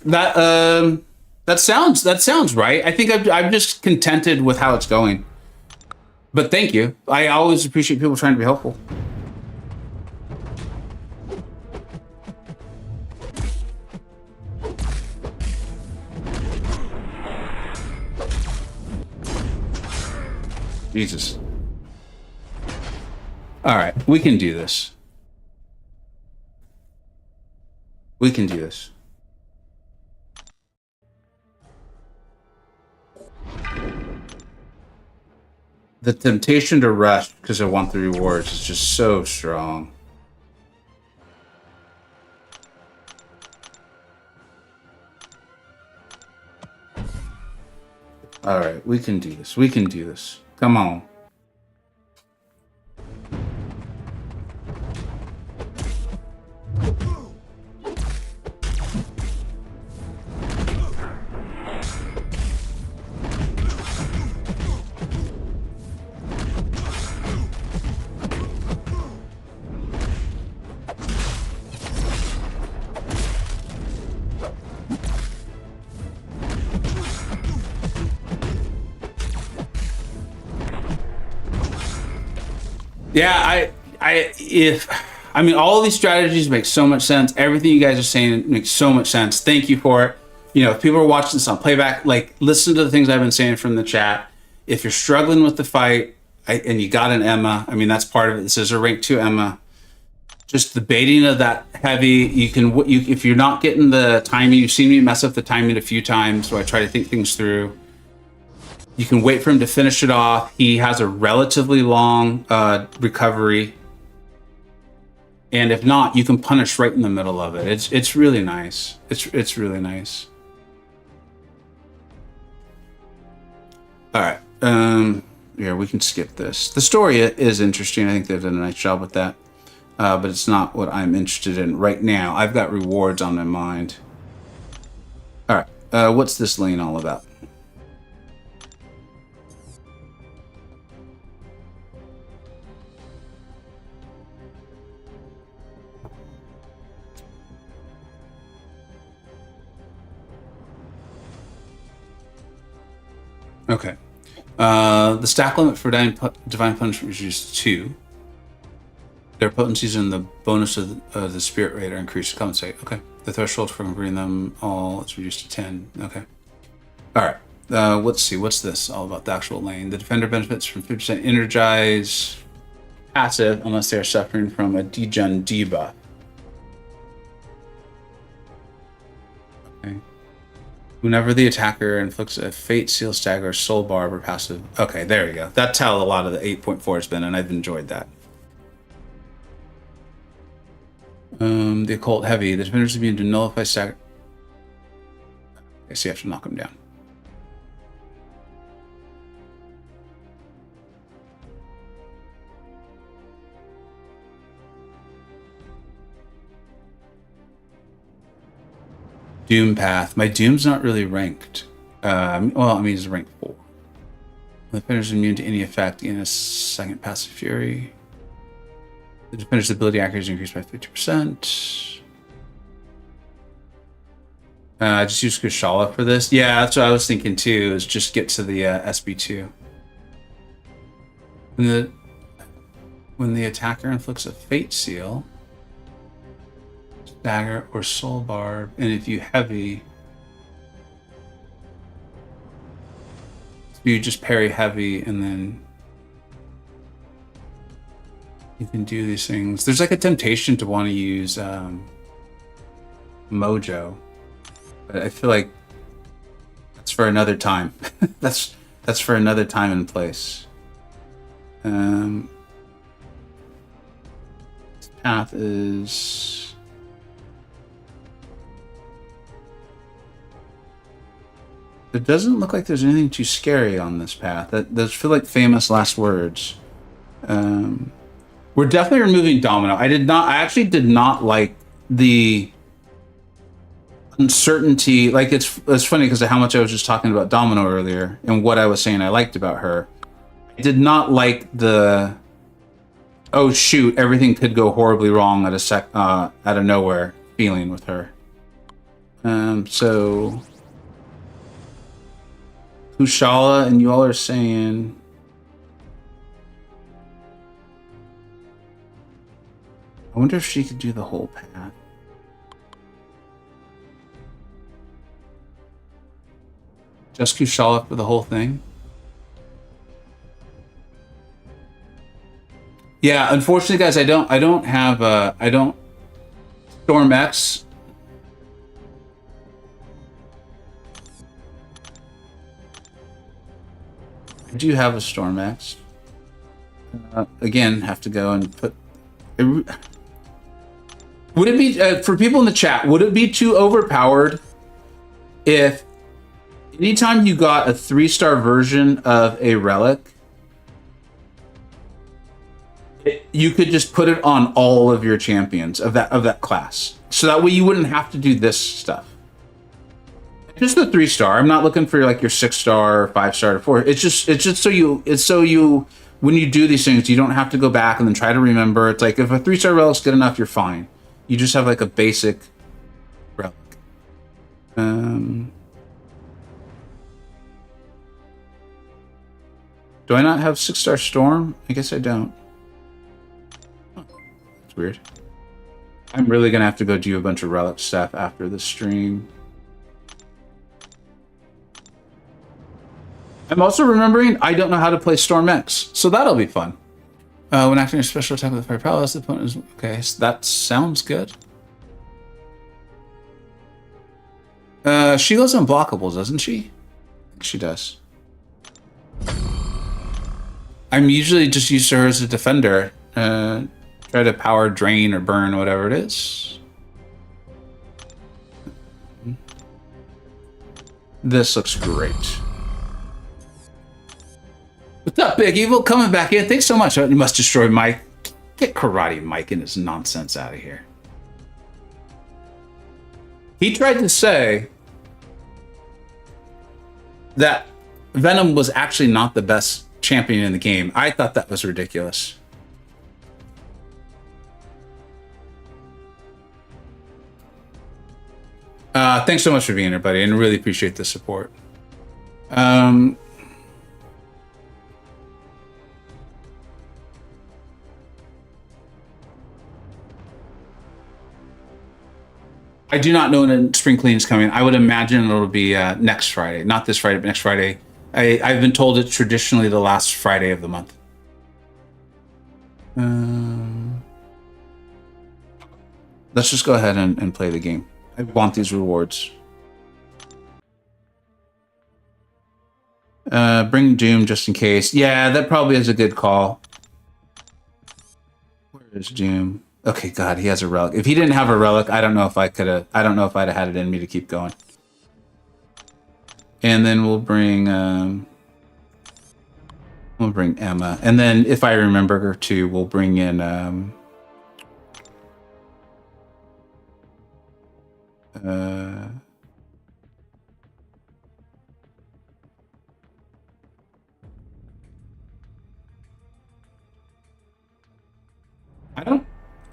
sounds right. I think I'm just contented with how it's going. But thank you. I always appreciate people trying to be helpful. Jesus. All right, we can do this. We can do this. The temptation to rush because I want the rewards is just so strong. All right, we can do this. We can do this. Come on. Yeah, I mean, all of these strategies make so much sense. Everything you guys are saying makes so much sense. Thank you for it. You know, if people are watching this on playback, like, listen to the things I've been saying from the chat. If you're struggling with the fight and you got an Emma, I mean, that's part of it. This is a rank 2 Emma. Just the baiting of that heavy, if you're not getting the timing, you've seen me mess up the timing a few times, so I try to think things through. You can wait for him to finish it off. He has a relatively long recovery. And if not, you can punish right in the middle of it. It's really nice. It's really nice. All right. Yeah, we can skip this. The story is interesting. I think they've done a nice job with that. But it's not what I'm interested in right now. I've got rewards on my mind. All right. What's this lane all about? Okay. The stack limit for Divine Punishment is reduced to 2. Their potencies and the bonus of the Spirit Rate are increased to compensate. Okay. The threshold for converting them all is reduced to 10. Okay. All right. let's see, what's this all about the actual lane? The defender benefits from 50% energize passive unless they are suffering from a degen debuff. Okay. Whenever the attacker inflicts a fate, seal, stagger, soul barb, or passive. Okay, there we go. That's how a lot of the 8.4 has been, and I've enjoyed that. The occult heavy. The defenders immune to nullify stagger. Okay, so you have to knock them down. Doom path. My Doom's not really ranked. Well, I mean, it's ranked 4. The defender's immune to any effect in a second passive fury. The defender's ability accuracy increased by 50%. I just use Kushala for this. Yeah, that's what I was thinking too, is just get to the SB2. When the attacker inflicts a fate seal, dagger or soul barb, and if you heavy, you just parry heavy, and then you can do these things. There's like a temptation to want to use Mojo, but I feel like that's for another time. that's for another time and place. This path is. It doesn't look like there's anything too scary on this path. Those feel like famous last words. We're definitely removing Domino. I actually did not like the uncertainty. Like it's funny because of how much I was just talking about Domino earlier and what I was saying I liked about her. I did not like the oh shoot, everything could go horribly wrong out of nowhere feeling with her. So Kushala, and you all are saying I wonder if she could do the whole path. Just Kushala for the whole thing? Yeah, unfortunately, guys, I don't Storm X. I do have a Storm X. Again, have to go and put. Would it be for people in the chat? Would it be too overpowered if anytime you got a 3-star version of a relic, you could just put it on all of your champions of that class, so that way you wouldn't have to do this stuff. Just the 3-star. I'm not looking for like your 6-star or 5-star or 4. It's just so you when you do these things, you don't have to go back and then try to remember. It's like if a 3-star relic's good enough, you're fine. You just have like a basic relic. Do I not have 6-star storm? I guess I don't. Oh, that's weird. I'm really gonna have to go do a bunch of relic stuff after the stream. I'm also remembering I don't know how to play Storm X, so that'll be fun. When acting a special attack with fire prowess, the opponent is okay. So that sounds good. She goes unblockables, doesn't she? I think she does. I'm usually just used to her as a defender. Try to power, drain, or burn, whatever it is. This looks great. What's up, Big Evil? Coming back in. Thanks so much. You must destroy Mike. Get Karate Mike and his nonsense out of here. He tried to say that Venom was actually not the best champion in the game. I thought that was ridiculous. Thanks so much for being here, buddy, and really appreciate the support. I do not know when spring clean is coming. I would imagine it'll be next Friday, not this Friday, but next Friday. I've been told it's traditionally the last Friday of the month. Let's just go ahead and play the game. I want these rewards. Bring Doom just in case. Yeah, that probably is a good call. Where is Doom? Okay, God, he has a relic. If he didn't have a relic, I don't know if I could have. I don't know if I'd have had it in me to keep going. And then we'll bring Emma, and then if I remember her to, we'll bring in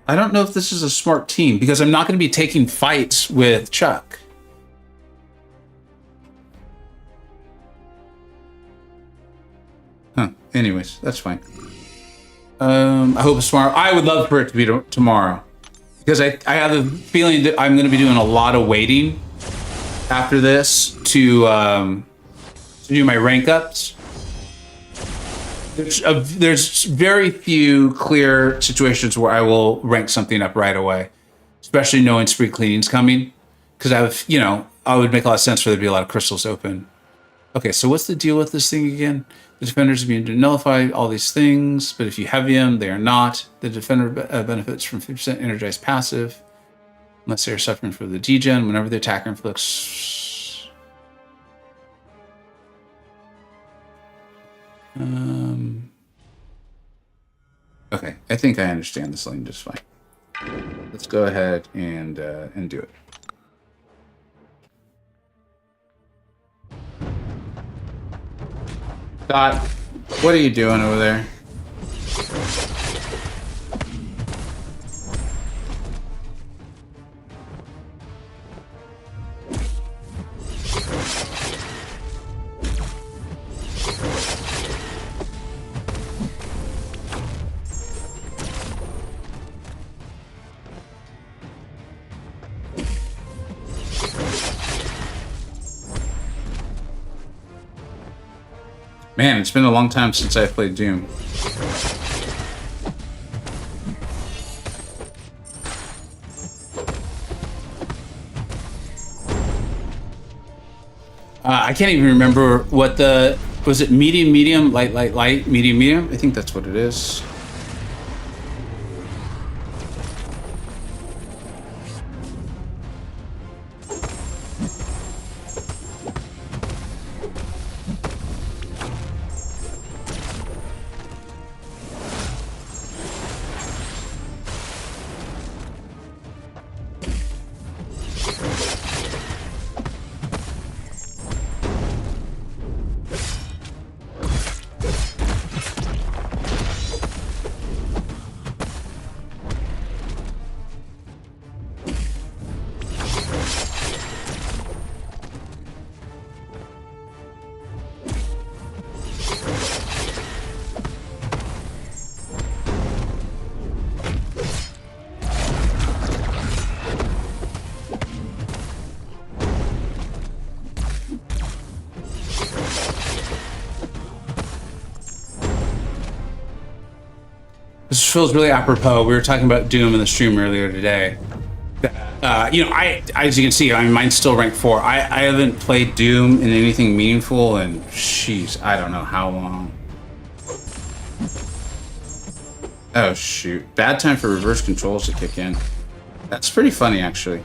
I don't know if this is a smart team because I'm not going to be taking fights with Chuck. Huh. Anyways, that's fine. I hope it's tomorrow. I would love for it to be tomorrow because I have a feeling that I'm going to be doing a lot of waiting after this to do my rank ups. There's very few clear situations where I will rank something up right away, especially knowing spring cleaning's coming, because I would make a lot of sense for there to be a lot of crystals open. Okay, so what's the deal with this thing again? The defenders are being to nullify all these things, but if you heavy them, they are not. The defender benefits from 50% energized passive, unless they are suffering from the degen. Whenever the attacker inflicts. Okay, I think I understand this lane just fine. Let's go ahead and do it. Dot, what are you doing over there? Man, it's been a long time since I've played Doom. I can't even remember what was it medium, medium, light, light, light, medium, medium? I think that's what it is. This feels really apropos. We were talking about Doom in the stream earlier today. As you can see, I mean, mine's still ranked 4. I haven't played Doom in anything meaningful in, jeez, I don't know how long. Oh, shoot. Bad time for reverse controls to kick in. That's pretty funny, actually.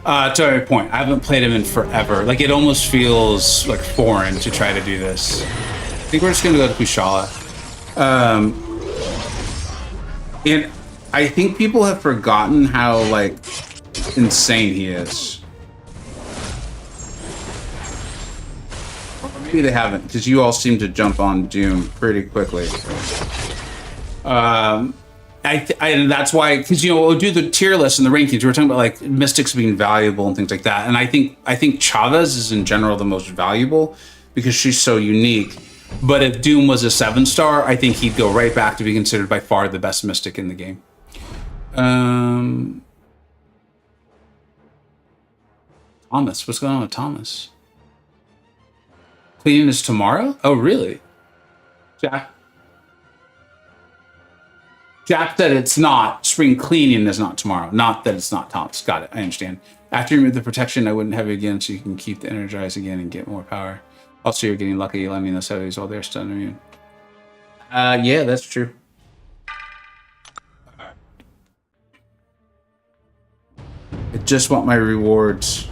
To my point, I haven't played him in forever. Like, it almost feels, like, foreign to try to do this. I think we're just going to go to Kushala. And I think people have forgotten how, like, insane he is. Maybe they haven't, because you all seem to jump on Doom pretty quickly. And that's why, because we'll do the tier list and the rankings. We were talking about like mystics being valuable and things like that. And I think Chavez is in general the most valuable because she's so unique. But if Doom was a 7-star, I think he'd go right back to be considered by far the best mystic in the game. Thomas, what's going on with Thomas? Cleaning is tomorrow? Oh, really? Jack said it's not. Spring cleaning is not tomorrow. Not that it's not Thomas. Got it. I understand. After you remove the protection, I wouldn't have it again so you can keep the energize again and get more power. Also, you're getting lucky landing those heavies while they're stun immune. Yeah, that's true. I just want my rewards.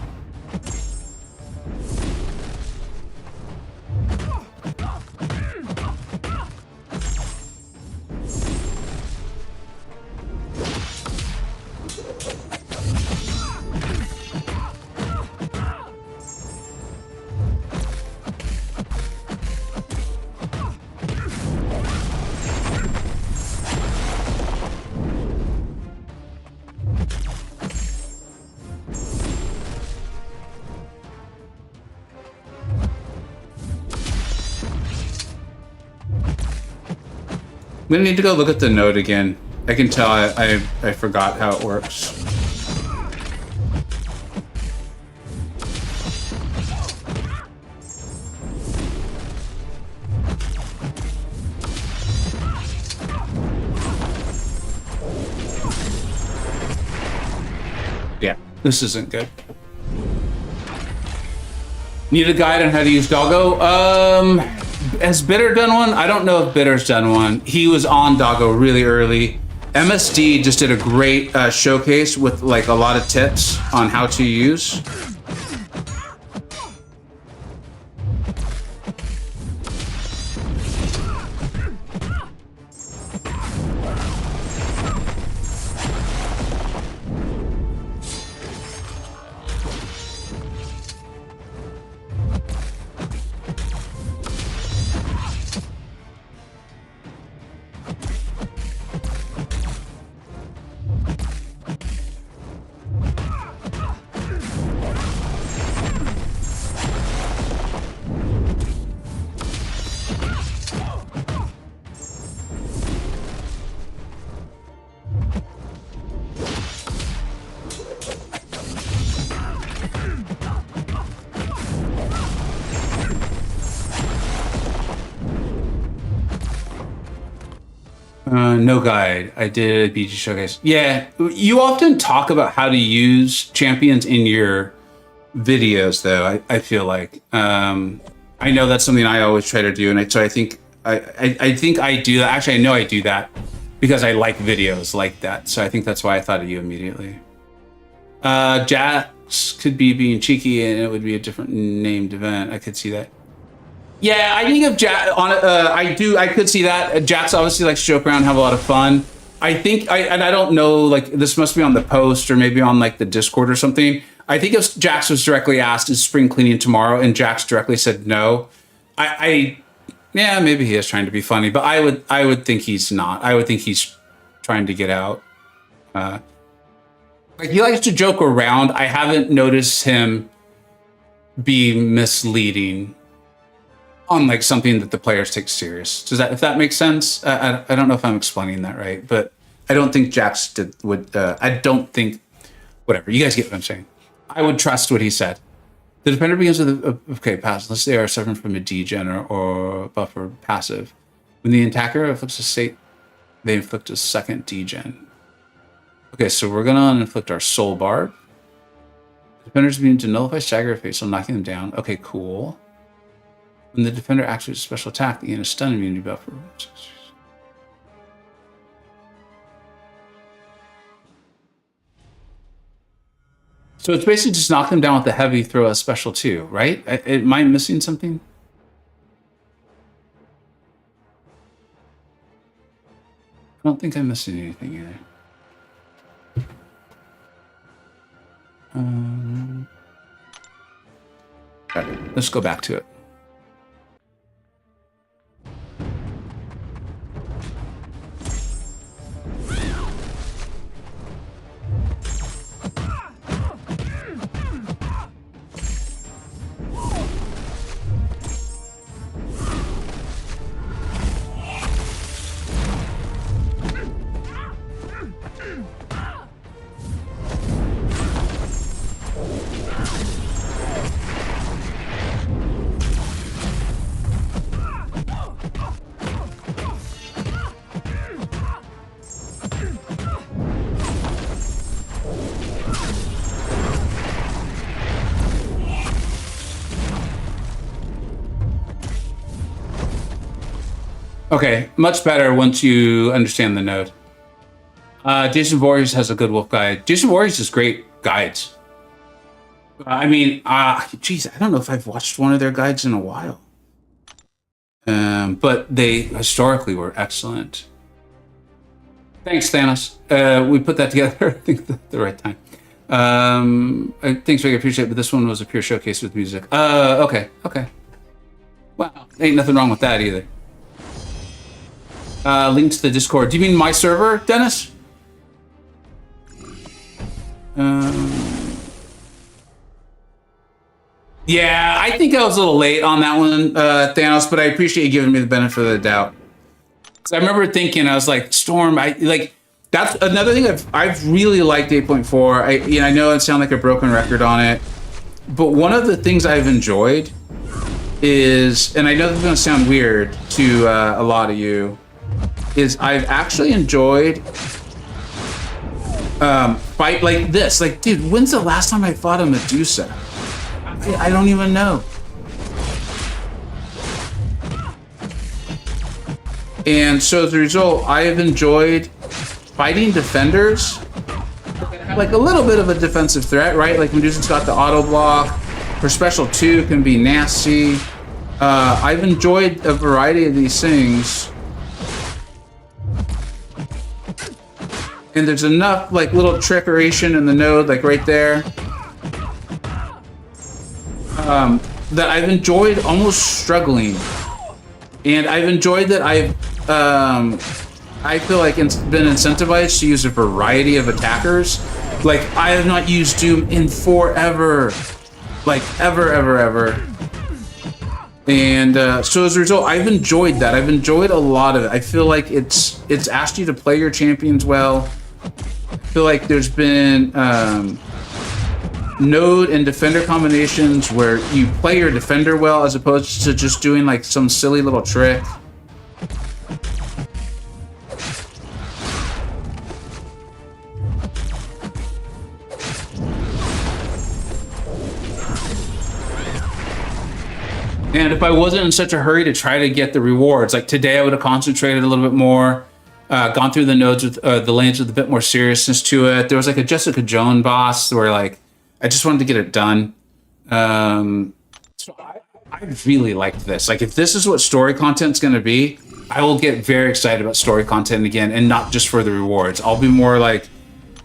I'm gonna need to go look at the note again. I can tell I forgot how it works. Yeah, this isn't good. Need a guide on how to use Doggo? Has Bitter done one? I don't know if Bitter's done one. He was on Doggo really early. MSD just did a great showcase with like a lot of tips on how to use. No guide. I did a BG showcase. Yeah, you often talk about how to use champions in your videos, though. I feel like I know that's something I always try to do, and so I think I do that. Actually, I know I do that because I like videos like that. So I think that's why I thought of you immediately. Jax could be being cheeky, and it would be a different named event. I could see that. Yeah, I think of Jax on I could see that. Jax obviously likes to joke around, have a lot of fun. I think and I don't know, like this must be on the post or maybe on like the Discord or something. I think if Jax was directly asked, is spring cleaning tomorrow? And Jax directly said no. Yeah, maybe he is trying to be funny, but I would think he's not. I would think he's trying to get out. Like he likes to joke around. I haven't noticed him be misleading on like something that the players take serious. If that makes sense? I don't know if I'm explaining that right, but I don't think Jax I don't think, whatever, you guys get what I'm saying. I would trust what he said. The defender begins with okay, pass, unless they are suffering from a degen or buffer passive. When the attacker inflicts a state, they inflict a second degen. Okay, so we're gonna inflict our soul barb. The defenders begin to nullify stagger face, so knocking them down. Okay, cool. When the defender acts with a special attack, they gain a stun immunity buffer. So it's basically just knock them down with the heavy, throw a special too, right? Am I missing something? I don't think I'm missing anything either. Okay, let's go back to it. Okay, much better once you understand the node. Jason Voorhees has a good wolf guide. Jason Voorhees is great guides. I mean, geez, I don't know if I've watched one of their guides in a while. But they historically were excellent. Thanks, Thanos. We put that together, I think, at the right time. Thanks, Rick. I appreciate it, but this one was a pure showcase with music. Okay. Wow, ain't nothing wrong with that either. Link to the Discord. Do you mean my server, Dennis? Yeah, I think I was a little late on that one, Thanos, but I appreciate you giving me the benefit of the doubt. I remember thinking, I was like, Storm, that's another thing I've really liked 8.4. I know it sounds like a broken record on it, but one of the things I've enjoyed is, and I know this is going to sound weird to a lot of you, is I've actually enjoyed fight like this. Like, dude, when's the last time I fought a Medusa? I don't even know. And so as a result, I have enjoyed fighting defenders, like a little bit of a defensive threat, right? Like Medusa's got the auto block. Her special 2 can be nasty. I've enjoyed a variety of these things. And there's enough like little trickeration in the node, like right there, that I've enjoyed almost struggling. And I've enjoyed that I feel like it's been incentivized to use a variety of attackers. Like, I have not used Doom in forever. Like, ever. And so as a result, I've enjoyed that. I've enjoyed a lot of it. I feel like it's asked you to play your champions well. I feel like there's been node and defender combinations where you play your defender well as opposed to just doing like some silly little trick. And if I wasn't in such a hurry to try to get the rewards, like today I would have concentrated a little bit more, gone through the nodes with the lanes with a bit more seriousness to it. There was like a Jessica Jones boss where like I just wanted to get it done. So I really liked this. Like, if this is what story content's going to be, I will get very excited about story content again, and not just for the rewards. I'll be more like,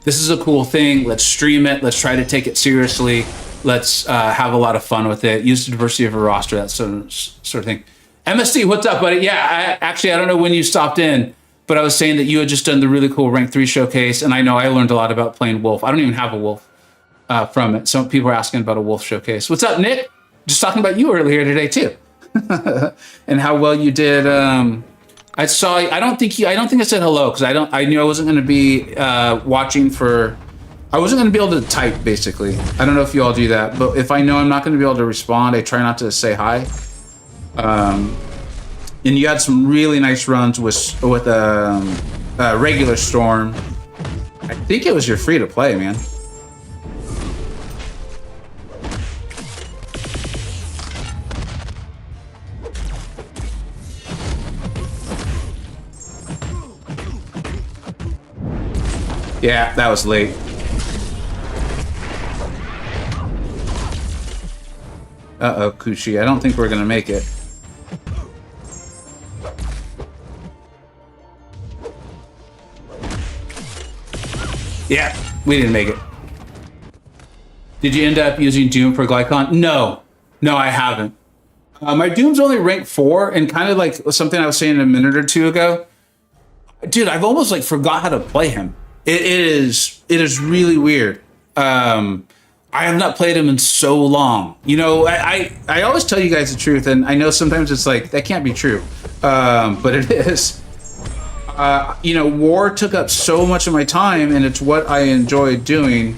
this is a cool thing. Let's stream it. Let's try to take it seriously. Let's have a lot of fun with it. Use the diversity of a roster, that sort of thing. MSD, what's up, buddy? Yeah, I don't know when you stopped in, but I was saying that you had just done the really cool Rank 3 showcase, and I know I learned a lot about playing Wolf. I don't even have a Wolf from it. Some people are asking about a Wolf showcase. What's up, Nick? Just talking about you earlier today too, and how well you did. I saw. I don't think I said hello because I knew I wasn't going to be watching for. I wasn't going to be able to type, basically. I don't know if you all do that, but if I know I'm not going to be able to respond, I try not to say hi. And you had some really nice runs with regular Storm. I think it was your free to play, man. Yeah, that was late. Uh-oh, Kushi. I don't think we're gonna make it. Yeah, we didn't make it. Did you end up using Doom for Glycon? No, I haven't. My Doom's only rank 4, and kind of like something I was saying a minute or two ago. Dude, I've almost like forgot how to play him. It is really weird. I have not played him in so long. You know, I always tell you guys the truth, and I know sometimes it's like, that can't be true. But it is. You know, War took up so much of my time, and it's what I enjoyed doing.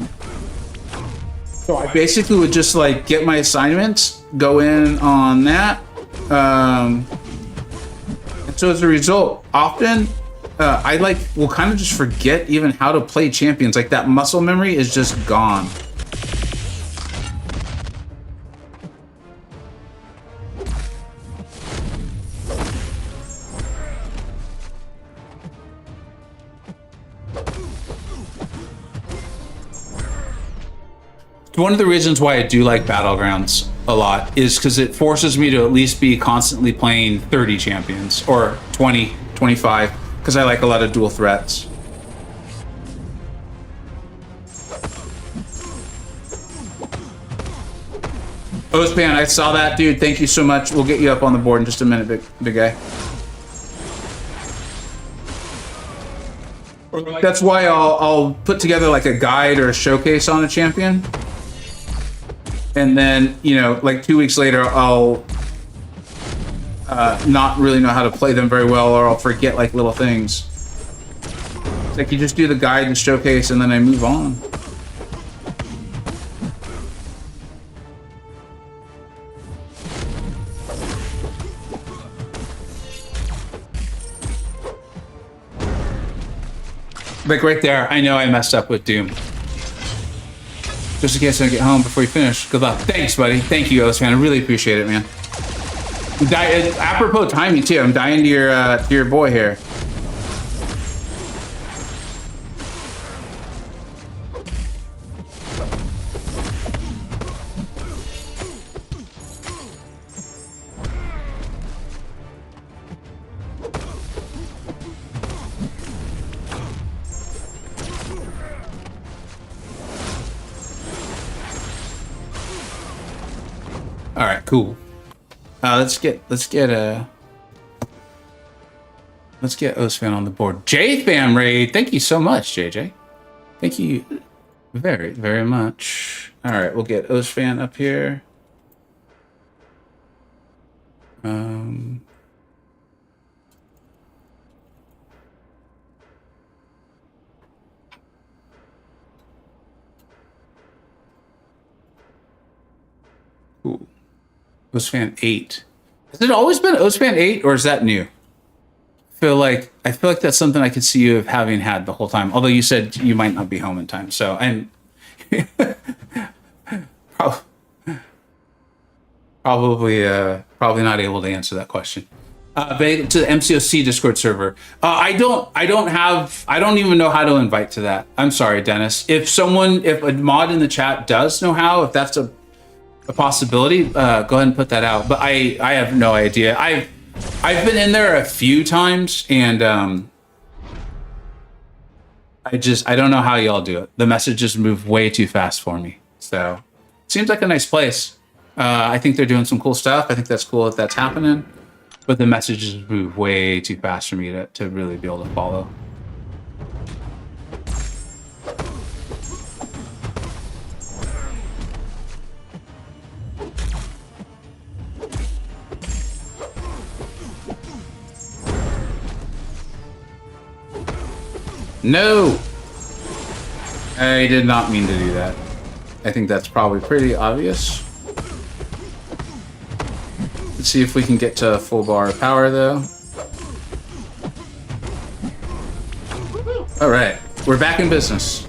So I basically would just like get my assignments, go in on that. And so as a result, often I will kind of just forget even how to play champions. Like, that muscle memory is just gone. one of the reasons why I do like Battlegrounds a lot is because it forces me to at least be constantly playing 30 champions or 20, 25, because I like a lot of dual threats. Ozpan, I saw that, dude. Thank you so much. We'll get you up on the board in just a minute, big guy. That's why I'll put together like a guide or a showcase on a champion. And then, you know, like 2 weeks later, I'll not really know how to play them very well, or I'll forget like little things. It's like you just do the guide and showcase and then I move on. Like right there, I know I messed up with Doom. Just in case I get home before you finish. Good luck. Thanks, buddy. Thank you, Ghost, man. I really appreciate it, man. Apropos timing too. I'm dying to your boy here. All right, cool. Let's get Ozfan on the board. J-Fam raid. Thank you so much, JJ. Thank you very, very much. All right, we'll get Ozfan up here. Cool. Ozfan 8. Has it always been Ozfan 8, or is that new? I feel like that's something I could see you having had the whole time. Although you said you might not be home in time, so I'm probably not able to answer that question. To the MCoC Discord server. I don't even know how to invite to that. I'm sorry, Dennis. If a mod in the chat does know how, if that's a possibility, go ahead and put that out. But I have no idea. I've been in there a few times, and I don't know how y'all do it. The messages move way too fast for me. So seems like a nice place. I think they're doing some cool stuff. I think that's cool if that's happening. But the messages move way too fast for me to really be able to follow. No! I did not mean to do that. I think that's probably pretty obvious. Let's see if we can get to a full bar of power, though. Alright, we're back in business.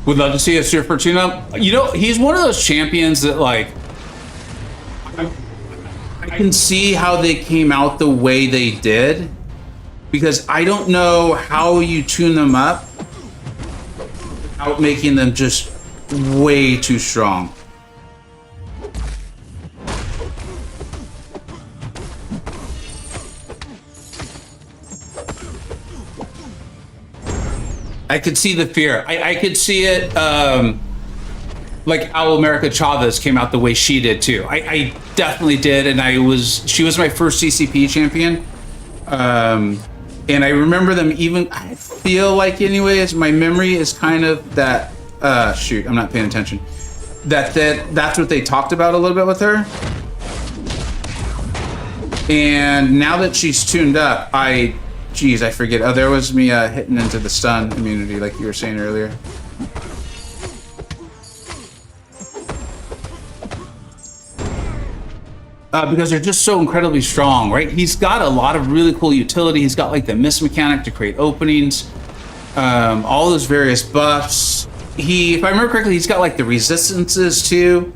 Would love to see a Surfer tune-up. You know, he's one of those champions that, like, I can see how they came out the way they did, because I don't know how you tune them up without making them just way too strong. I could see the fear. I could see it, like how America Chavez came out the way she did too. I definitely did, and she was my first CCP champion. And I remember them even, I feel like anyways, my memory is kind of that, shoot, I'm not paying attention. That's what they talked about a little bit with her. And now that she's tuned up, Jeez, I forget. Oh, there was me hitting into the stun immunity like you were saying earlier. Because they're just so incredibly strong, right? He's got a lot of really cool utility. He's got like the miss mechanic to create openings, all those various buffs. If I remember correctly, he's got like the resistances too.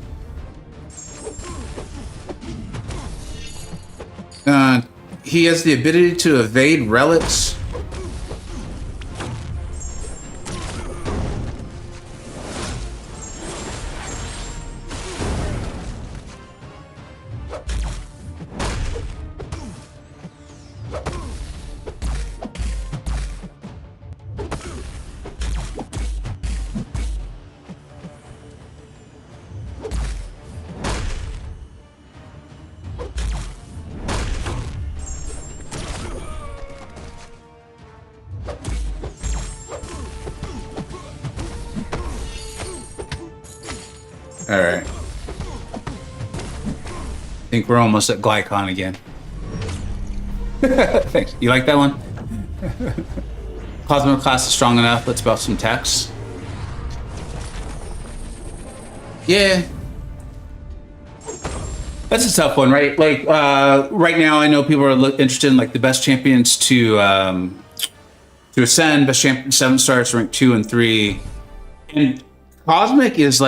he has the ability to evade relics. All right. I think we're almost at Glycon again. Thanks. You like that one? Cosmo class is strong enough. Let's buff some techs. Yeah. That's a tough one, right? Like, right now, I know people are interested in like the best champions to ascend, best champion 7 stars, rank 2 and 3. And Cosmic is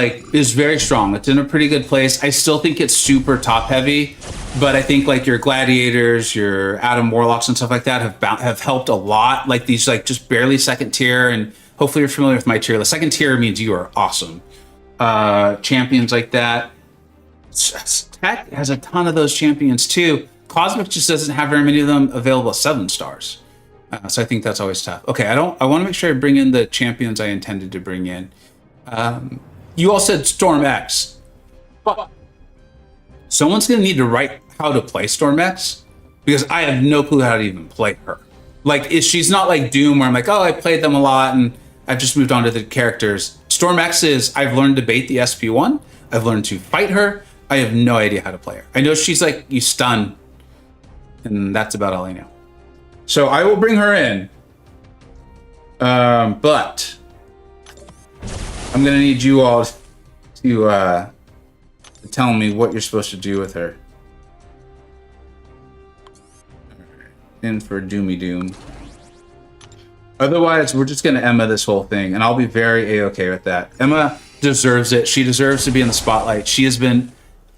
very strong. It's in a pretty good place. I still think it's super top heavy, but I think like your gladiators, your Adam Warlocks and stuff like that have helped a lot. Like these like just barely second tier, and hopefully you're familiar with my tier list. Second tier means you are awesome. Champions like that. Tech has a ton of those champions too. Cosmic just doesn't have very many of them available at 7 stars. So I think that's always tough. Okay, I want to make sure I bring in the champions I intended to bring in. You all said Storm X. But someone's going to need to write how to play Storm X, because I have no clue how to even play her. Like, she's not like Doom where I'm like, oh, I played them a lot and I've just moved on to the characters. Storm X is, I've learned to bait the SP1. I've learned to fight her. I have no idea how to play her. I know she's like, you stun, and that's about all I know. So I will bring her in. But I'm gonna need you all to tell me what you're supposed to do with her. In for Doomy Doom. Otherwise, we're just gonna Emma this whole thing, and I'll be very A-okay with that. Emma deserves it. She deserves to be in the spotlight. She has been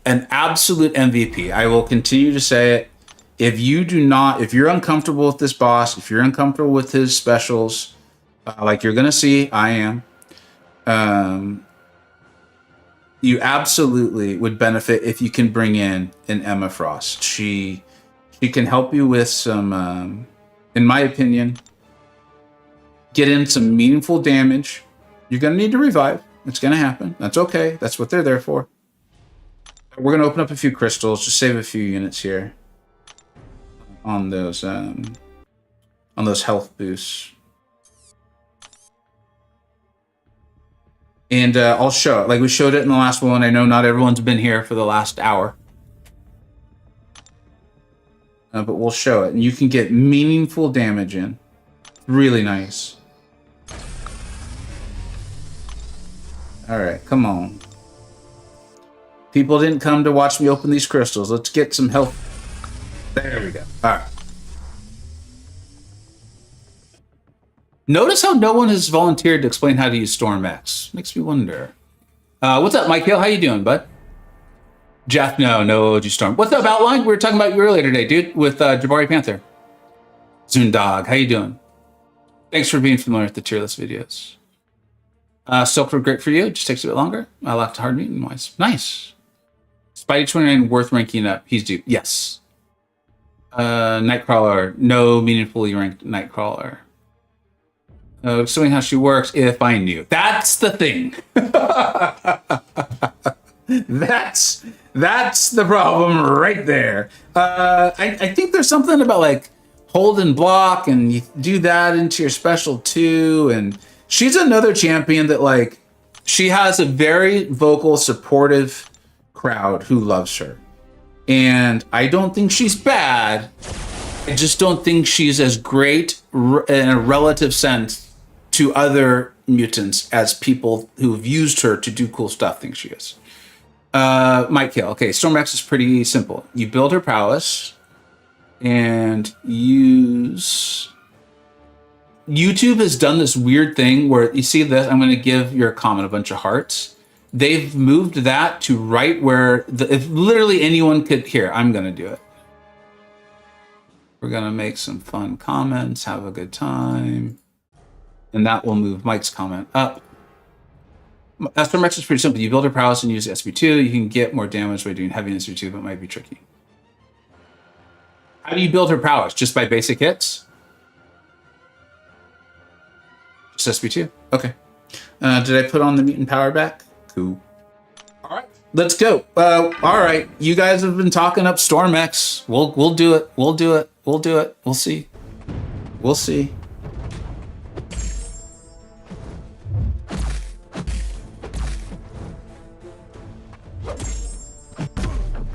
an absolute MVP. I will continue to say it. If you're uncomfortable with this boss, if you're uncomfortable with his specials, like you're gonna see, I am. You absolutely would benefit if you can bring in an Emma Frost. She can help you with some, in my opinion, get in some meaningful damage. You're gonna need to revive. It's gonna happen. That's okay. That's what they're there for. We're gonna open up a few crystals. Just save a few units here on those health boosts. And I'll show it. Like we showed it in the last one. I know not everyone's been here for the last hour. But we'll show it. And you can get meaningful damage in. Really nice. Alright, come on. People didn't come to watch me open these crystals. Let's get some health. There we go. Alright. Notice how no one has volunteered to explain how to use Storm X. Makes me wonder. What's up, Michael? How you doing, bud? Jeff, no OG Storm. What's up, Outline? We were talking about you earlier today, dude, with Jabari Panther. Zundog, how you doing? Thanks for being familiar with the tier list videos. Silkwood, great for you. It just takes a bit longer. I laughed hard meeting wise. Nice. Spidey 29 worth ranking up. He's due. Yes. Nightcrawler. No meaningfully ranked Nightcrawler. Explaining how she works, if I knew. That's the thing. That's the problem right there. I think there's something about like hold and block, and you do that into your special too. And she's another champion that like she has a very vocal, supportive crowd who loves her. And I don't think she's bad. I just don't think she's as great in a relative sense to other mutants as people who've used her to do cool stuff think she is. Mike Hill. Okay, Storm X is pretty simple. You build her prowess and use... YouTube has done this weird thing where you see this. I'm going to give your comment a bunch of hearts. They've moved that to right where if literally anyone could... Here, I'm going to do it. We're gonna make some fun comments, have a good time. And that will move Mike's comment up. Astromex is pretty simple. You build her prowess and use SB2. You can get more damage by doing heavy in SB2, but it might be tricky. How do you build her prowess? Just by basic hits? Just SB2? Okay. Did I put on the mutant power back? Cool. All right, let's go. All right, you guys have been talking up Storm-X. We'll do it. We'll do it. We'll do it. We'll see. We'll see.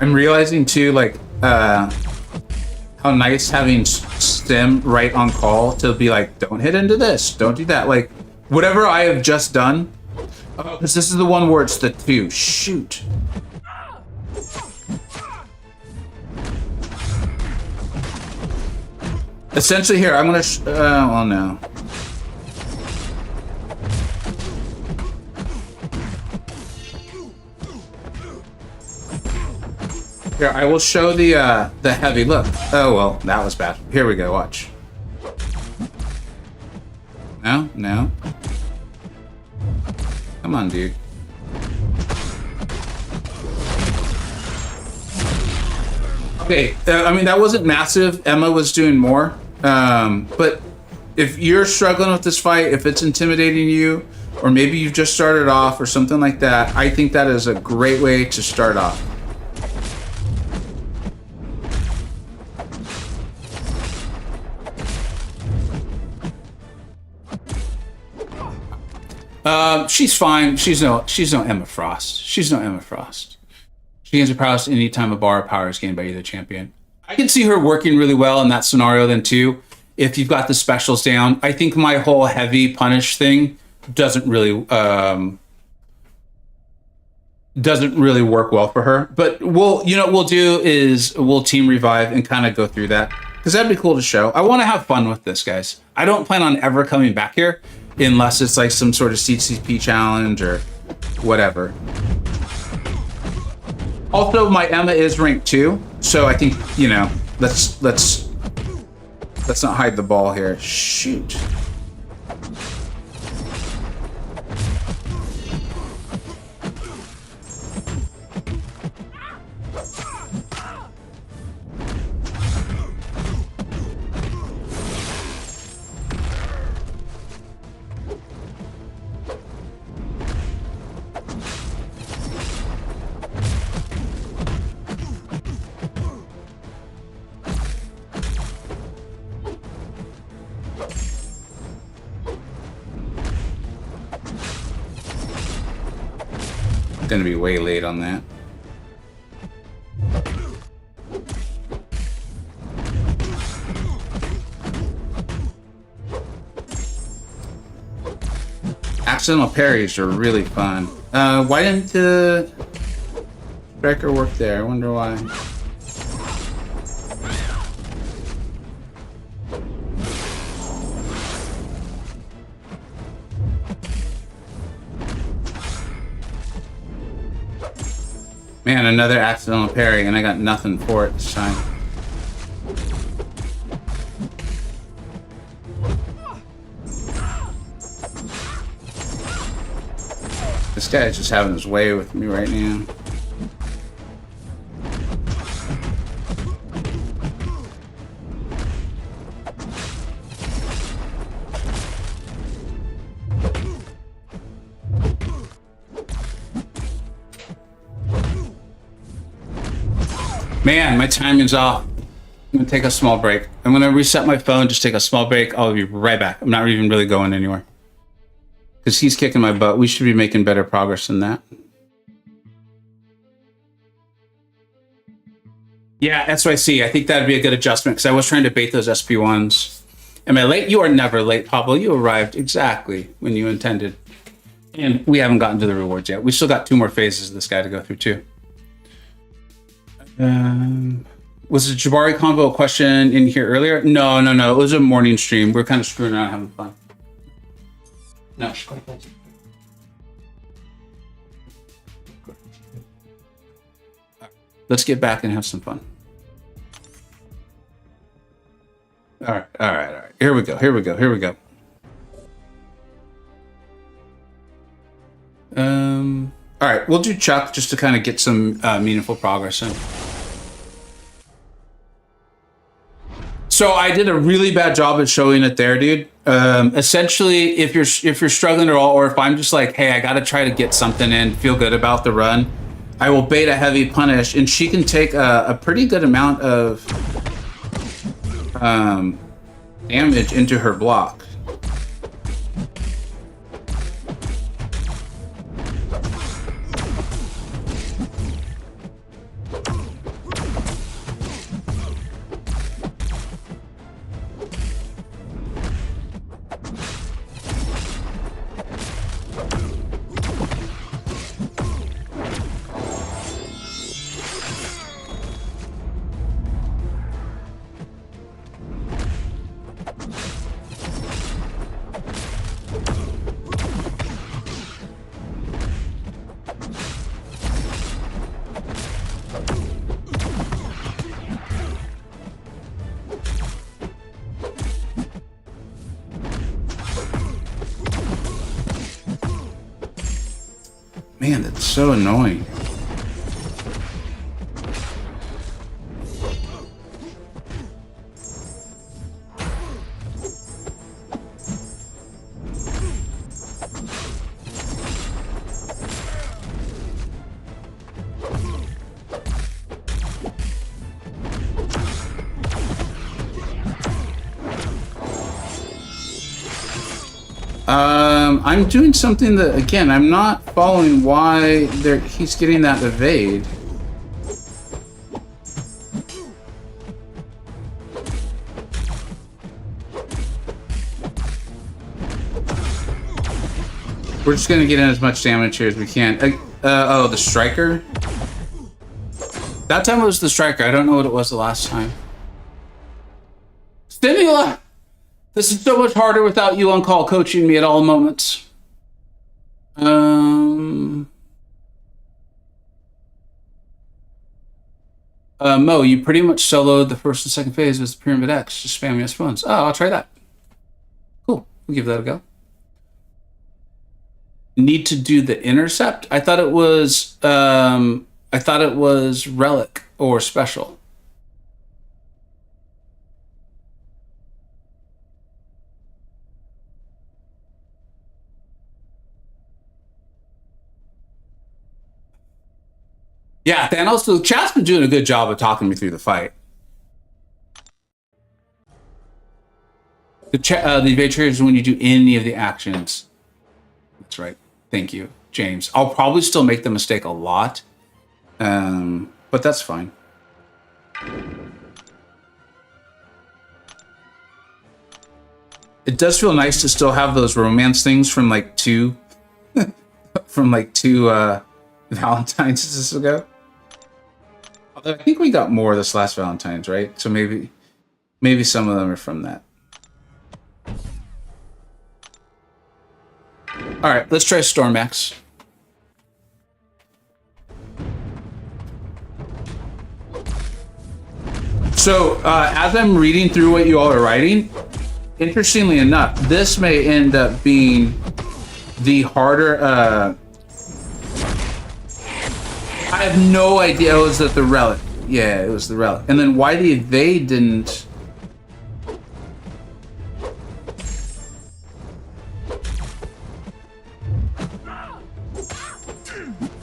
I'm realizing too, like, how nice having Stim right on call to be like, don't hit into this, don't do that. Like, whatever I have just done, because this is the one where it's the 2. Shoot. Essentially here, I'm gonna, well, no. Here, I will show the heavy. Look. Oh, well, that was bad. Here we go, watch. No, no. Come on, dude. Okay, I mean, that wasn't massive. Emma was doing more. But if you're struggling with this fight, if it's intimidating you, or maybe you've just started off or something like that, I think that is a great way to start off. She's fine. She's no Emma Frost. She's no Emma Frost. She gains her prowess anytime a bar of power is gained by either champion. I can see her working really well in that scenario then too, if you've got the specials down. I think my whole heavy punish thing doesn't really work well for her. But we'll do is we'll team revive and kind of go through that, because that'd be cool to show. I want to have fun with this, guys. I don't plan on ever coming back here unless it's like some sort of CCP challenge or whatever. Also, my Emma is ranked 2, so I think, you know, let's not hide the ball here. Shoot. Gonna be way late on that. Accidental parries are really fun. Why didn't the striker work there? I wonder why. Man, another accidental parry, and I got nothing for it this time. This guy is just having his way with me right now. Man, my timing's off. I'm gonna take a small break. I'm gonna reset my phone, just take a small break. I'll be right back. I'm not even really going anywhere, because he's kicking my butt. We should be making better progress than that. Yeah, SYC. I think that'd be a good adjustment, because I was trying to bait those SP1s. Am I late? You are never late, Pablo. You arrived exactly when you intended. And we haven't gotten to the rewards yet. We still got 2 more phases of this guy to go through too. Was the Jabari combo question in here earlier? No. It was a morning stream. We're kind of screwing around, having fun. No. Let's get back and have some fun. All right, all right, all right. Here we go. Here we go. Here we go. All right, we'll do Chuck just to kind of get some meaningful progress in. So I did a really bad job at showing it there, dude. Essentially, if you're struggling at all, or if I'm just like, hey, I got to try to get something in, feel good about the run, I will bait a heavy punish, and she can take a pretty good amount of damage into her block. Man, that's so annoying. I'm doing something that, again, I'm not following why he's getting that evade. We're just gonna get in as much damage here as we can. Oh, the striker? That time it was the striker. I don't know what it was the last time. Stimula! This is so much harder without you on call coaching me at all moments. Mo, you pretty much soloed the first and second phase with Pyramid X, just spamming S phones. Oh, I'll try that. Cool, we'll give that a go. Need to do the intercept? I thought it was relic or special. Yeah, Thanos, the chat's been doing a good job of talking me through the fight. The evade trigger is when you do any of the actions. That's right. Thank you, James. I'll probably still make the mistake a lot, but that's fine. It does feel nice to still have those romance things from like two Valentine's ago. Although I think we got more this last Valentine's, right? So maybe some of them are from that. All right, let's try Stormax. So as I'm reading through what you all are writing, interestingly enough, this may end up being the harder. I have no idea. Was that the relic? Yeah, it was the relic. And then why the evade didn't?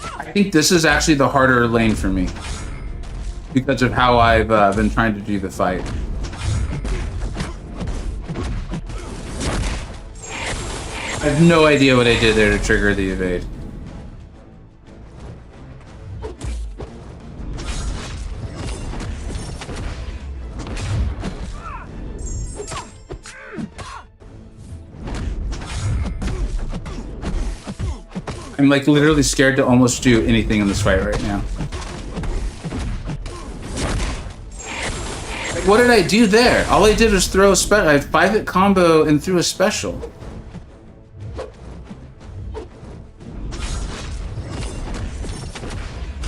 I think this is actually the harder lane for me because of how I've been trying to do the fight. I have no idea what I did there to trigger the evade. I'm like literally scared to almost do anything in this fight right now. Like, what did I do there? All I did was throw a special. I had 5-hit combo and threw a special.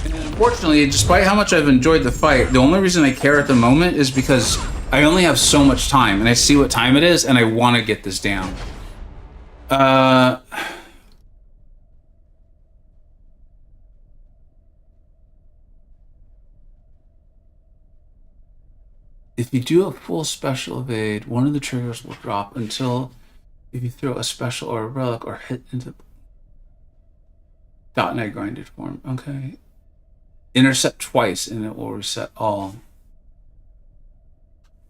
And unfortunately, despite how much I've enjoyed the fight, the only reason I care at the moment is because I only have so much time, and I see what time it is, and I want to get this down. If you do a full special evade, one of the triggers will drop until if you throw a special or a relic or hit into .NET grinded form. Okay. Intercept twice and it will reset all.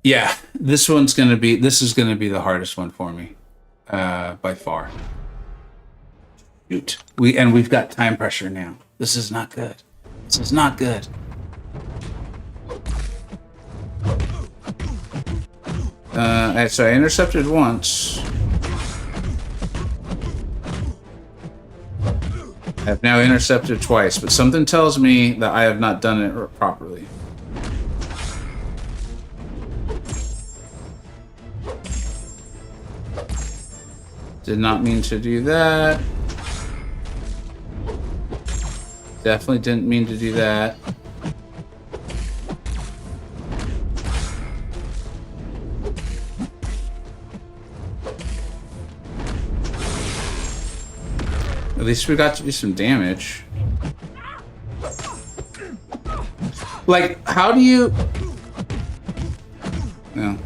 Yeah, this is gonna be the hardest one for me, by far. Shoot. We've got time pressure now. This is not good. This is not good. So I intercepted once. I've now intercepted twice, but something tells me that I have not done it properly. Did not mean to do that. Definitely didn't mean to do that. At least we got to do some damage. Like, how do you... No.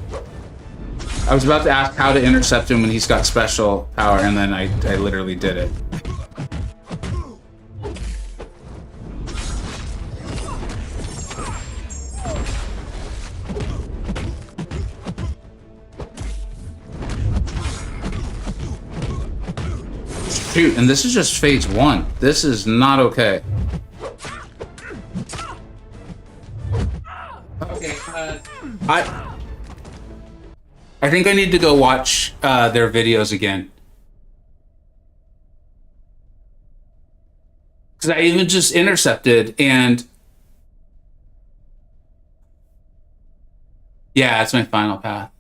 I was about to ask how to intercept him when he's got special power, and then I literally did it. Shoot, and this is just phase 1. This is not okay. Okay, I think I need to go watch their videos again. Because I even just intercepted and... Yeah, that's my final path.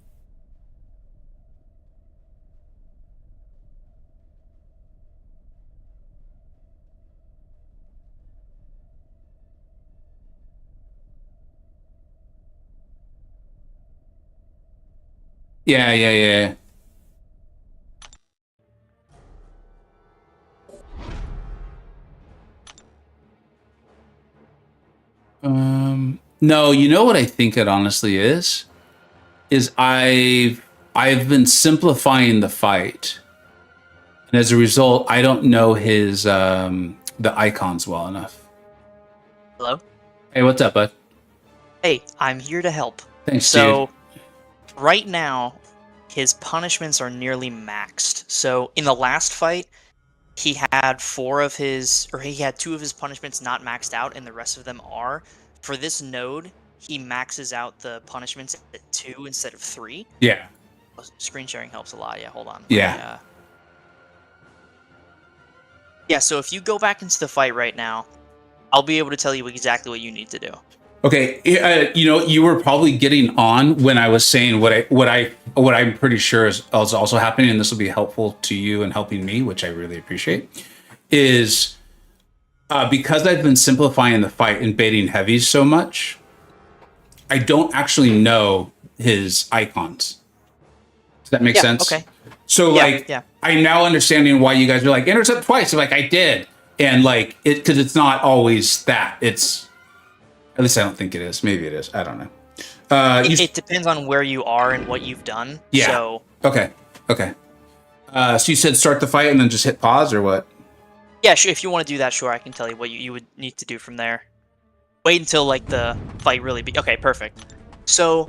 Yeah. No, you know what I think it honestly is? I've been simplifying the fight. And as a result, I don't know his the icons well enough. Hello? Hey, what's up, bud? Hey, I'm here to help. Thanks, So, dude. right now, his punishments are nearly maxed. So, in the last fight, he had two of his punishments not maxed out, and the rest of them are. For this node, he maxes out the punishments at 2 instead of 3. Yeah. Screen sharing helps a lot. Yeah, hold on. Yeah. Yeah, so if you go back into the fight right now, I'll be able to tell you exactly what you need to do. Okay, you were probably getting on when I was saying what I'm pretty sure is also happening, and this will be helpful to you and helping me, which I really appreciate. Is because I've been simplifying the fight and baiting heavies so much, I don't actually know his icons. Does that make sense? Okay. So I'm now understanding why you guys are like intercept twice. Like I did, and like it because it's not always that. It's at least I don't think it is. Maybe it is. I don't know. It depends on where you are and what you've done. Yeah. So Okay. So you said start the fight and then just hit pause or what? yeah, sure, if you want to do that, sure, I can tell you what you would need to do from there. Wait until like the fight really okay, perfect. So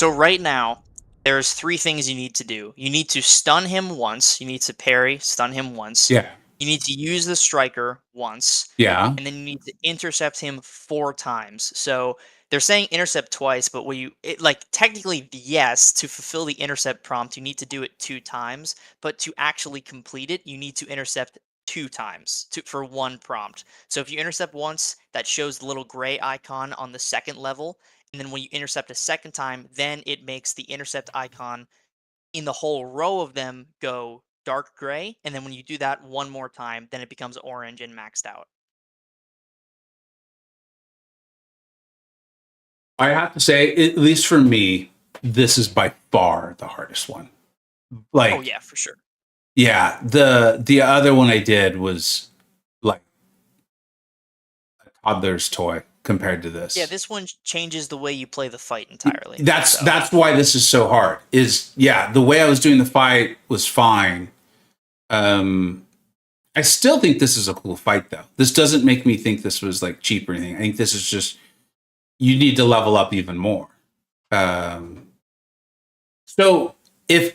right now, there's 3 things you need to do. You need to stun him once. You need to parry, stun him once. Yeah. You need to use the striker once. Yeah. And then you need to intercept him 4 times. So they're saying intercept twice, but technically, yes, to fulfill the intercept prompt, you need to do it 2 times. But to actually complete it, you need to intercept 2 times for 1 prompt. So if you intercept once, that shows the little gray icon on the 2nd level. And then when you intercept a 2nd time, then it makes the intercept icon in the whole row of them go dark gray. And then when you do that 1 more time, then it becomes orange and maxed out. I have to say, at least for me, this is by far the hardest one. Oh Like, yeah, for sure. yeah, the other one I did was like a toddler's toy compared to Yeah, this. this one changes the way you play the fight entirely. That's So that's why this is so hard. Is yeah, the way I was doing the fight was fine. Um, I still think this is a cool fight though. This doesn't make me think this was like cheap or anything. I think this is just you need to level up even more. Um, so if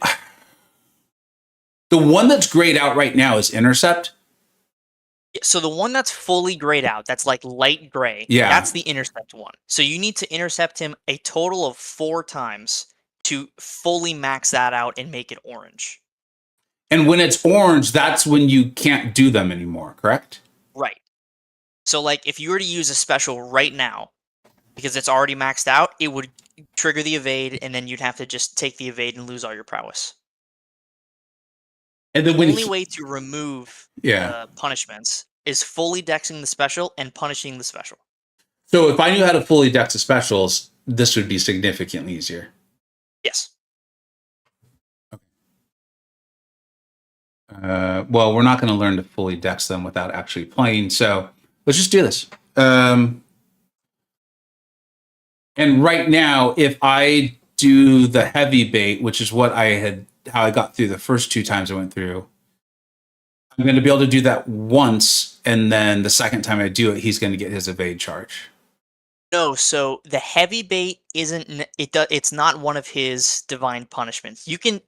the one that's grayed out right now is intercept. So the one that's fully grayed out, that's like light gray, Yeah. that's the intercept one. So you need to intercept him a total of 4 times to fully max that out and make it orange. And when it's orange, that's when you can't do them anymore, correct? Right. So like if you were to use a special right now, because it's already maxed out, it would trigger the evade, and then you'd have to just take the evade and lose all your prowess. And then The when only way to remove yeah. punishments is fully dexing the special and punishing the special. So if I knew how to fully dex the specials, this would be significantly easier. Yes. Well, we're not going to learn to fully dex them without actually playing. So let's just do this. And right now, if I do the heavy bait, which is what how I got through the first 2 times I went through, I'm going to be able to do that once. And then the second time I do it, he's going to get his evade charge. No, so the heavy bait it's not one of his divine punishments. You can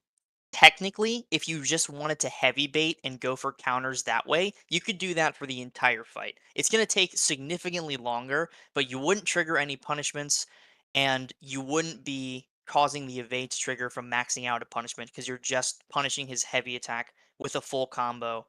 technically, if you just wanted to heavy bait and go for counters that way, you could do that for the entire fight. It's going to take significantly longer, but you wouldn't trigger any punishments, and you wouldn't be causing the evade to trigger from maxing out a punishment because you're just punishing his heavy attack with a full combo,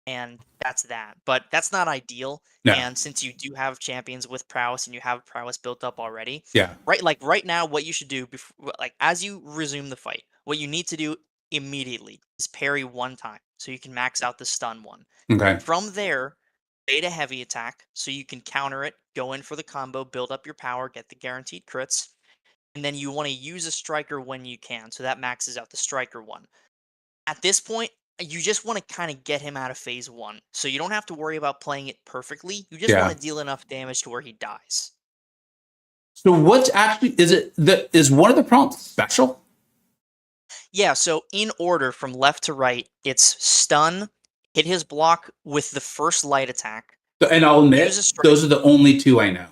and that's that. But that's not ideal. No. And since you do have champions with prowess and you have prowess built up already, Yeah. right now, what you should do before, like as you resume the fight, what you need to do immediately is parry 1 time so you can max out the stun one. Okay. From there, bait a heavy attack so you can counter it, go in for the combo, build up your power, get the guaranteed crits, and then you want to use a striker when you can, so that maxes out the striker one. At this point, you just want to kind of get him out of phase 1, so you don't have to worry about playing it perfectly. You just Yeah. want to deal enough damage to where he dies. So what's actually is one of the prompts special? Yeah, so in order from left to right, it's stun, hit his block with the first light attack. And I'll admit, Use a strike. those are the only 2 I know.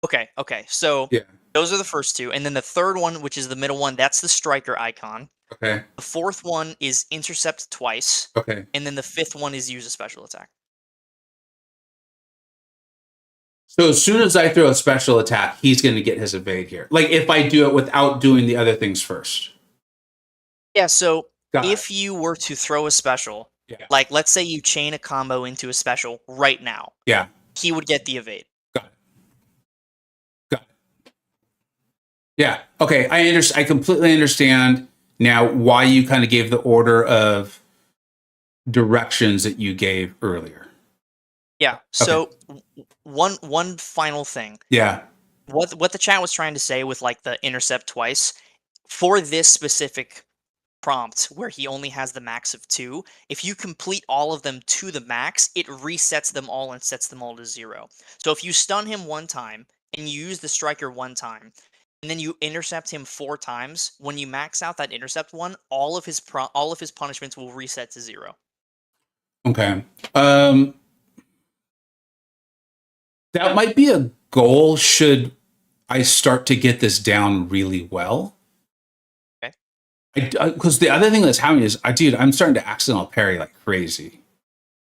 Okay. So Yeah. those are the first 2, and then the third one, which is the middle one, that's the striker icon. Okay. The fourth one is intercept twice, Okay. and then the fifth one is use a special attack. So as soon as I throw a special attack, he's going to get his evade here. Like if I do it without doing the other things first. Yeah, so Got it. if you were to throw a special, Yeah. like let's say you chain a combo into a special right now, Yeah. he would get the evade. Got it. Got it. Yeah. Okay. I completely understand now why you kind of gave the order of directions that you gave earlier. Yeah. So one final thing. Yeah. What the chat was trying to say with like the intercept twice, for this specific prompt where he only has the max of 2, if you complete all of them to the max, it resets them all and sets them all to 0. So if you stun him 1 time and you use the striker 1 time, and then you intercept him 4 times, when you max out that intercept one, all of his punishments will reset to 0. Okay. That might be a goal should I start to get this down really well. Okay. Because the other thing that's happening is, I'm starting to accidental parry like crazy.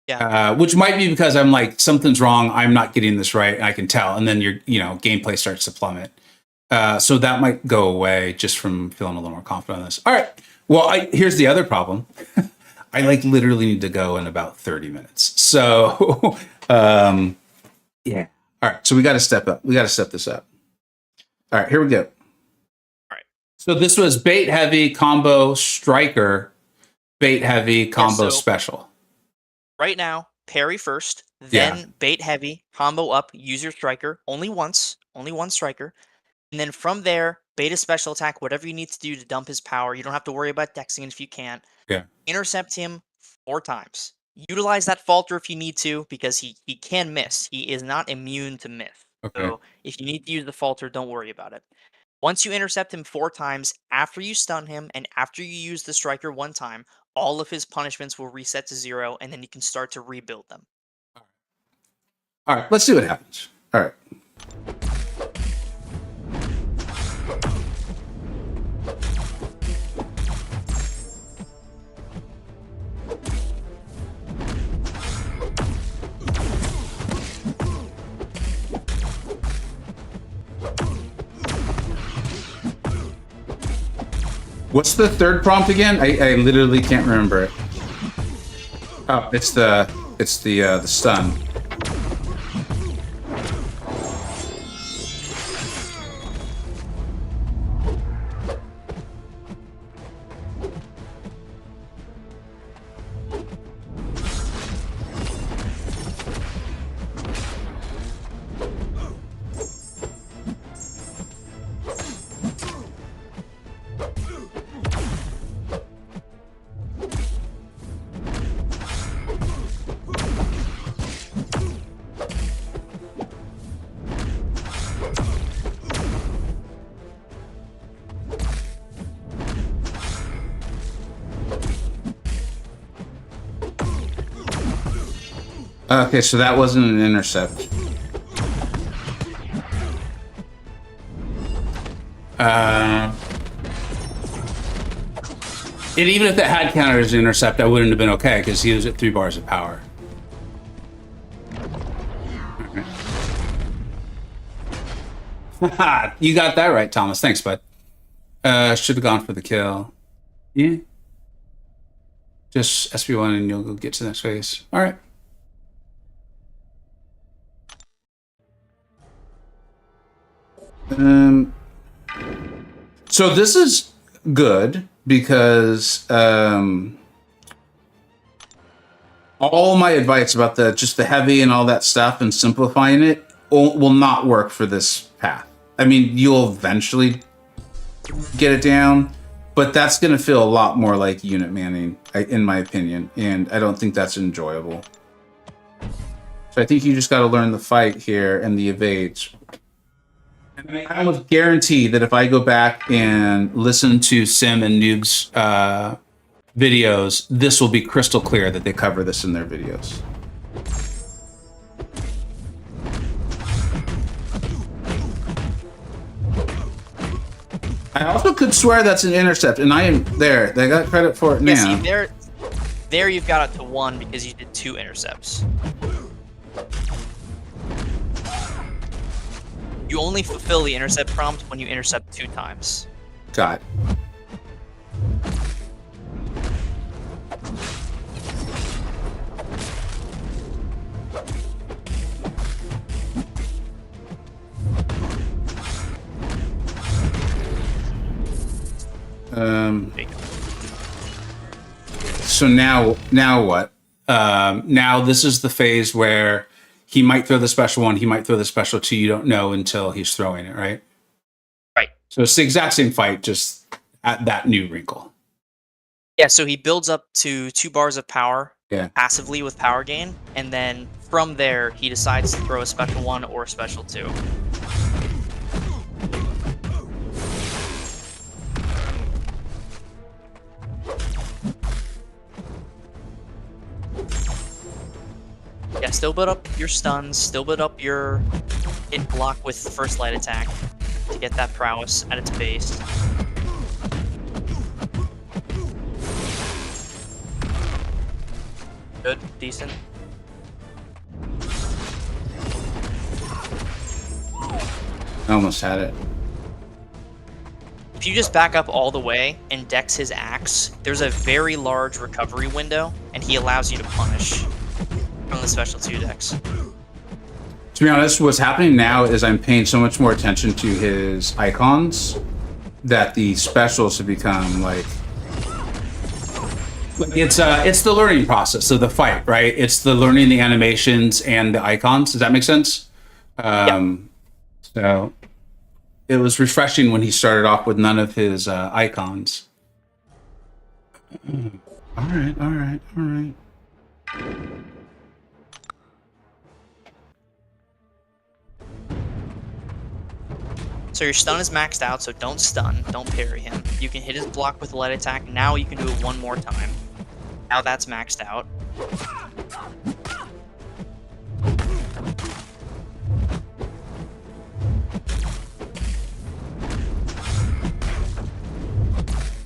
Yeah. Which might be because I'm like, something's wrong. I'm not getting this right. And I can tell. And then your, gameplay starts to plummet. So that might go away just from feeling a little more confident on this. All right. Well, here's the other problem. I like literally need to go in about 30 minutes. So, yeah. All right. So we got to step up. We got to step this up. All right. Here we go. All right. So this was bait heavy combo striker, bait heavy combo special. Right now, parry first, then bait heavy, combo up, use your striker only once, only one striker. And then from there, beta special attack, whatever you need to do to dump his power. You don't have to worry about dexing it if you can't. Yeah. Intercept him 4 times. Utilize that falter if you need to, because he can miss. He is not immune to myth. Okay. So if you need to use the falter, don't worry about it. Once you intercept him 4 times, after you stun him and after you use the striker 1 time, all of his punishments will reset to 0, and then you can start to rebuild them. All right, let's see what happens. All right. What's the third prompt again? I literally can't remember it. Oh, it's the stun. Okay, so that wasn't an intercept. And even if it had counted as an intercept, that wouldn't have been okay because he was at 3 bars of power. Haha, you got that right, Thomas. Thanks, bud. Should have gone for the kill. Yeah. Just SP1 and you'll go get to the next phase. All right. So this is good because all my advice about just the heavy and all that stuff and simplifying it will not work for this path. I mean, you'll eventually get it down, but that's going to feel a lot more like unit manning, in my opinion, and I don't think that's enjoyable. So I think you just got to learn the fight here and the evades. And I almost guarantee that if I go back and listen to Sim and Noob's videos, this will be crystal clear that they cover this in their videos. I also could swear that's an intercept, and I am there. They got credit for it now. Yeah, see, there you've got it to 1 because you did 2 intercepts. You only fulfill the intercept prompt when you intercept 2 times. Got it. So now what? Now this is the phase where he might throw the special 1, he might throw the special 2, you don't know until he's throwing it, right? Right. So it's the exact same fight, just at that new wrinkle. Yeah, so he builds up to 2 bars of power passively with power gain, and then from there he decides to throw a special 1 or a special 2. Yeah, still build up your stuns, still build up your hit block with the first light attack to get that prowess at its base. Good, decent. I almost had it. If you just back up all the way and dex his axe, there's a very large recovery window, and he allows you to punish from the special 2 dex. To be honest, what's happening now is I'm paying so much more attention to his icons that the specials have become like it's the learning process of the fight, right? It's the learning the animations and the icons. Does that make sense? Yeah. So it was refreshing when he started off with none of his icons. All right, all right, all right. So your stun is maxed out, so don't stun, don't parry him. You can hit his block with a light attack. Now you can do it one more time. Now that's maxed out.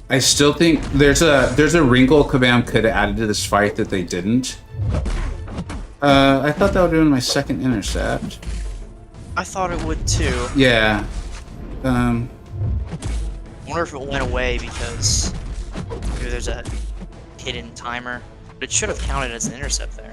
I still think there's a wrinkle Kabam could have added to this fight that they didn't. I thought that would be my second intercept. I thought it would too. Yeah. I wonder if it went away because maybe there's a hidden timer. But it should have counted as an intercept there.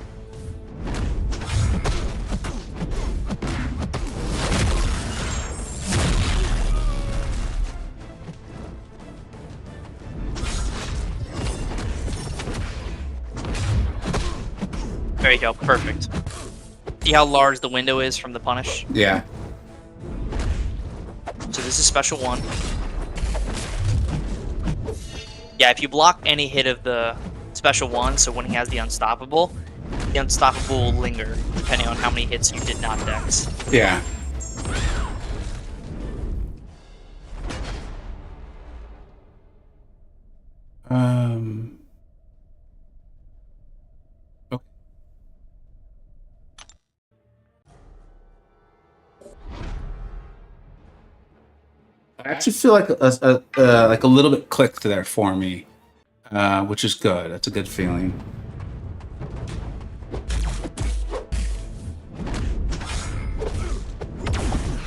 There you go, perfect. See how large the window is from the punish? Yeah. So this is special 1. Yeah, if you block any hit of the special 1, so when he has the unstoppable will linger, depending on how many hits you did not dex. Yeah. Okay. I actually feel like a little bit clicked there for me, which is good. That's a good feeling.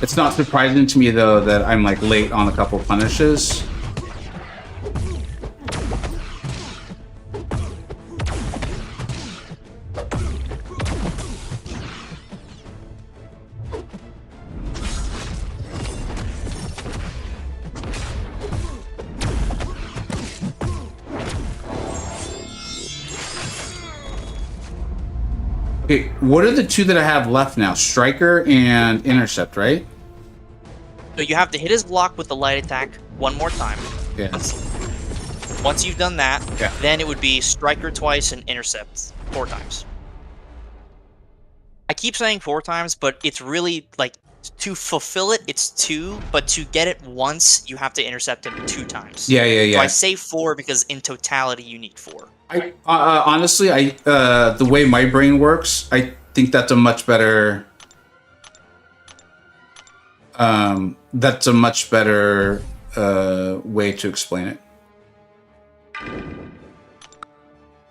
It's not surprising to me though that I'm like late on a couple punishes. Okay, what are the two that I have left now? Striker and Intercept, right? So you have to hit his block with the light attack one more time. Yeah. Once you've done that, Yeah. then it would be Striker twice and Intercept 4 times. I keep saying 4 times, but it's really, like, to fulfill it, it's 2, but to get it once, you have to intercept him 2 times. Yeah, yeah, yeah. So I say 4 because in totality, you need 4. I honestly, the way my brain works, I think that's a much better. That's a much better way to explain it.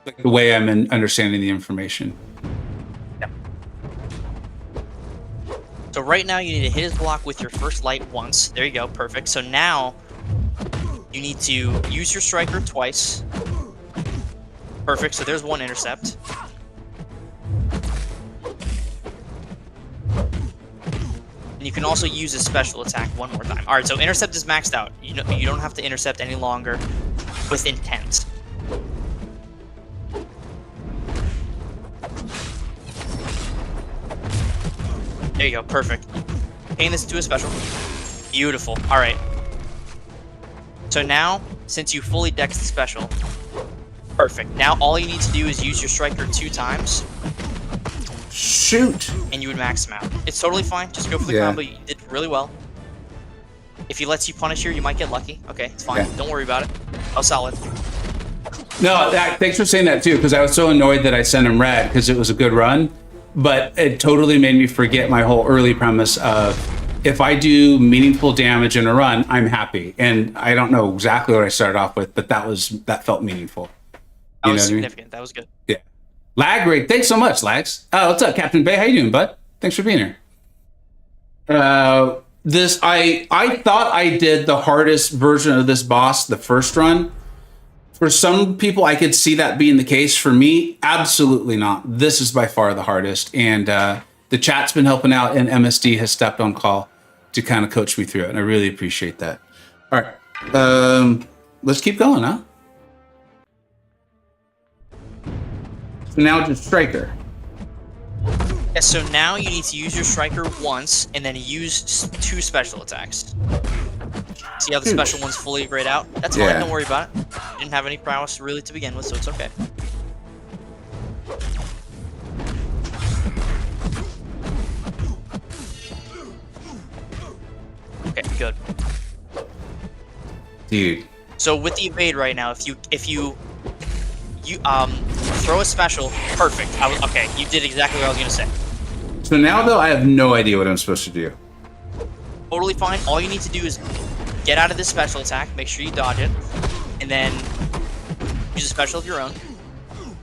Like the way I'm understanding the information. Yeah. So right now, you need to hit his block with your first light once. There you go, perfect. So now, you need to use your Striker twice. Perfect, so there's 1 intercept. And you can also use his special attack 1 more time. Alright, so intercept is maxed out. You don't have to intercept any longer with intent. There you go, perfect. Chain this to a special. Beautiful, alright. So now, since you fully dex the special, perfect. Now all you need to do is use your Striker 2 times. Shoot! And you would max him out. It's totally fine. Just go for the combo. You did really well. If he lets you punish here, you might get lucky. Okay, it's fine. Yeah. Don't worry about it. Oh, solid. No, thanks for saying that too, because I was so annoyed that I sent him red because it was a good run, but it totally made me forget my whole early premise of if I do meaningful damage in a run, I'm happy. And I don't know exactly what I started off with, but that felt meaningful. That was significant. That was good. Yeah. Lag rate. Thanks so much, Lags. Oh, what's up, Captain Bay? How you doing, bud? Thanks for being here. I thought I did the hardest version of this boss the first run. For some people, I could see that being the case. For me, absolutely not. This is by far the hardest. And the chat's been helping out, and MSD has stepped on call to kind of coach me through it. And I really appreciate that. All right. Let's keep going, huh? So now just Striker. Yeah, Yeah, so now you need to use your striker once, and then use 2 special attacks. See how the special one's fully grayed out? That's fine, don't worry about it. You didn't have any prowess really to begin with, so it's okay. Okay, good. Dude. So with the evade right now, if you throw a special, perfect. Okay, you did exactly what I was gonna say. So now though, I have no idea what I'm supposed to do. Totally fine. All you need to do is get out of this special attack, make sure you dodge it, and then use a special of your own.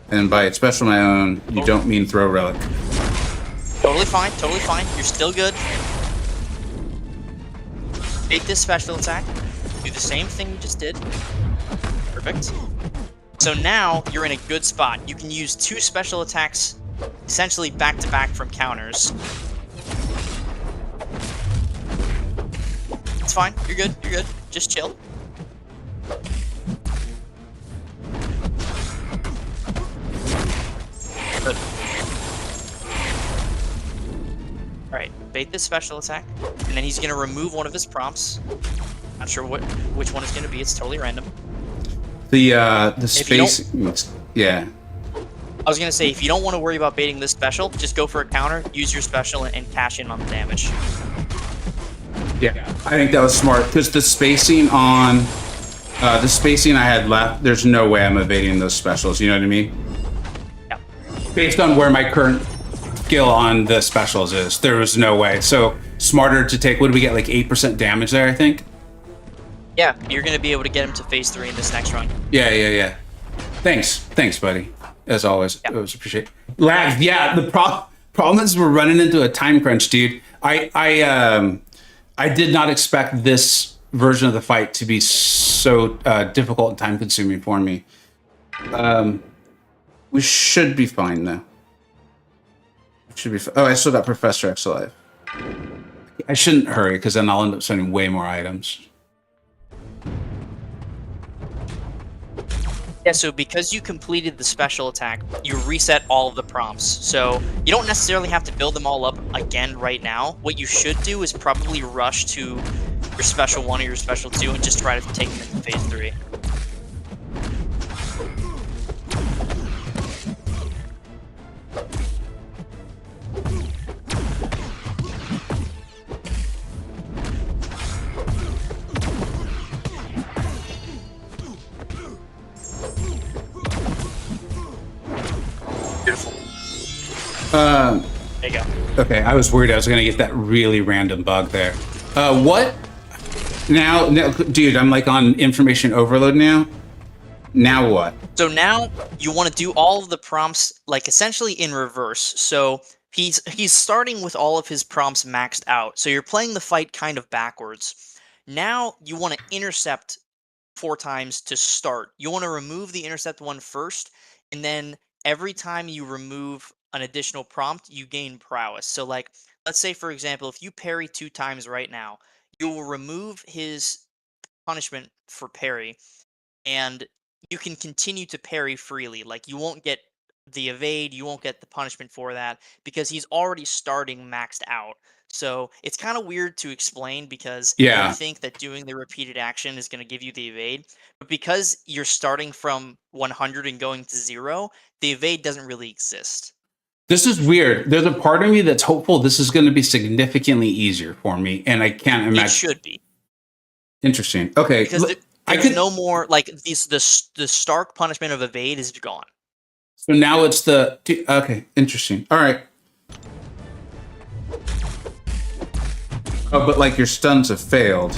And by special my own, you don't mean throw relic. Totally fine, totally fine. You're still good. Take this special attack, do the same thing you just did. Perfect. So now you're in a good spot. You can use 2 special attacks essentially back to back from counters. It's fine. You're good. You're good. Just chill. Good. Alright, bait this special attack, and then he's gonna remove one of his prompts. Not sure which one it's gonna be, it's totally random. The space, yeah. I was gonna say, if you don't want to worry about baiting this special, just go for a counter, use your special, and cash in on the damage. Yeah, I think that was smart, because the spacing on, the spacing I had left, there's no way I'm evading those specials, you know what I mean? Yeah. Based on where my current skill on the specials is, there was no way. So, smarter to take, what did we get, like 8% damage there, I think? Yeah, you're gonna be able to get him to phase 3 in this next run. Yeah. Thanks, buddy. As always, yeah. I always appreciate it. Lag, yeah, the problem is we're running into a time crunch, dude. I did not expect this version of the fight to be so difficult and time consuming for me. We should be fine though. Should be. Oh, I still got Professor X alive. I shouldn't hurry because then I'll end up spending way more items. Yeah, so because you completed the special attack, you reset all of the prompts. So you don't necessarily have to build them all up again right now. What you should do is probably rush to your special 1 or your special 2 and just try to take them into phase 3. Beautiful. There you go. Okay, I was worried I was gonna get that really random bug there. What? Now, dude, I'm like on information overload now. Now what? So now you want to do all of the prompts like essentially in reverse. So he's starting with all of his prompts maxed out. So you're playing the fight kind of backwards. Now you want to intercept 4 times to start. You want to remove the intercept one first, and then every time you remove an additional prompt, you gain prowess. So like, let's say for example, if you parry 2 times right now, you will remove his punishment for parry, and you can continue to parry freely. Like, you won't get the evade, you won't get the punishment for that, because he's already starting maxed out. So it's kind of weird to explain because you think that doing the repeated action is going to give you the evade, but because you're starting from 100 and going to 0, the evade doesn't really exist. This is weird. There's a part of me that's hopeful this is going to be significantly easier for me, and I can't imagine. It should be. Interesting. Okay. Because there's no more, like, the stark punishment of evade is gone. So now it's the... Okay, interesting. All right. Oh, but like your stuns have failed.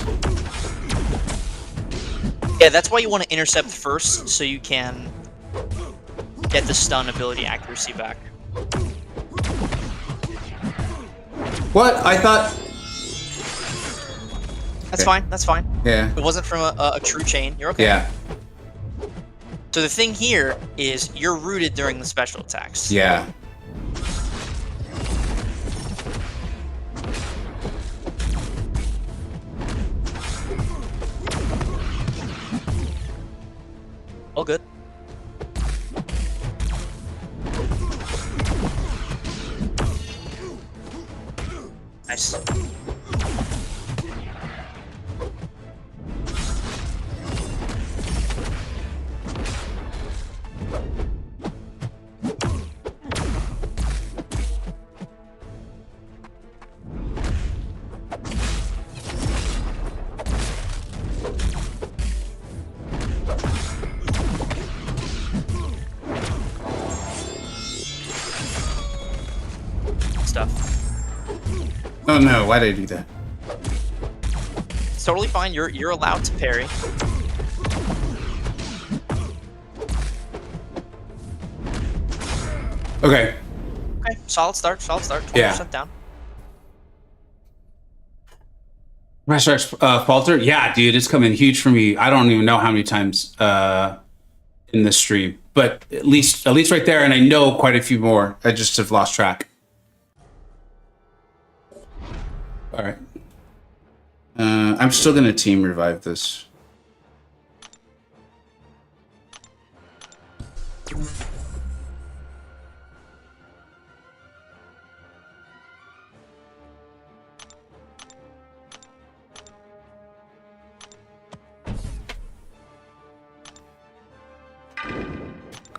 Yeah, that's why you want to intercept first, so you can get the stun ability accuracy back. What? I thought... That's fine, that's fine. Yeah. It wasn't from a true chain, you're okay. Yeah. So the thing here is you're rooted during the special attacks. Yeah. All good. Nice. Stuff. Oh no, why did I do that? It's totally fine. You're allowed to parry. Okay. Okay, solid start. 20% down. Restart falter? Yeah, dude, it's coming huge for me. I don't even know how many times in this stream, but at least right there, and I know quite a few more. I just have lost track. All right. I'm still gonna team revive this.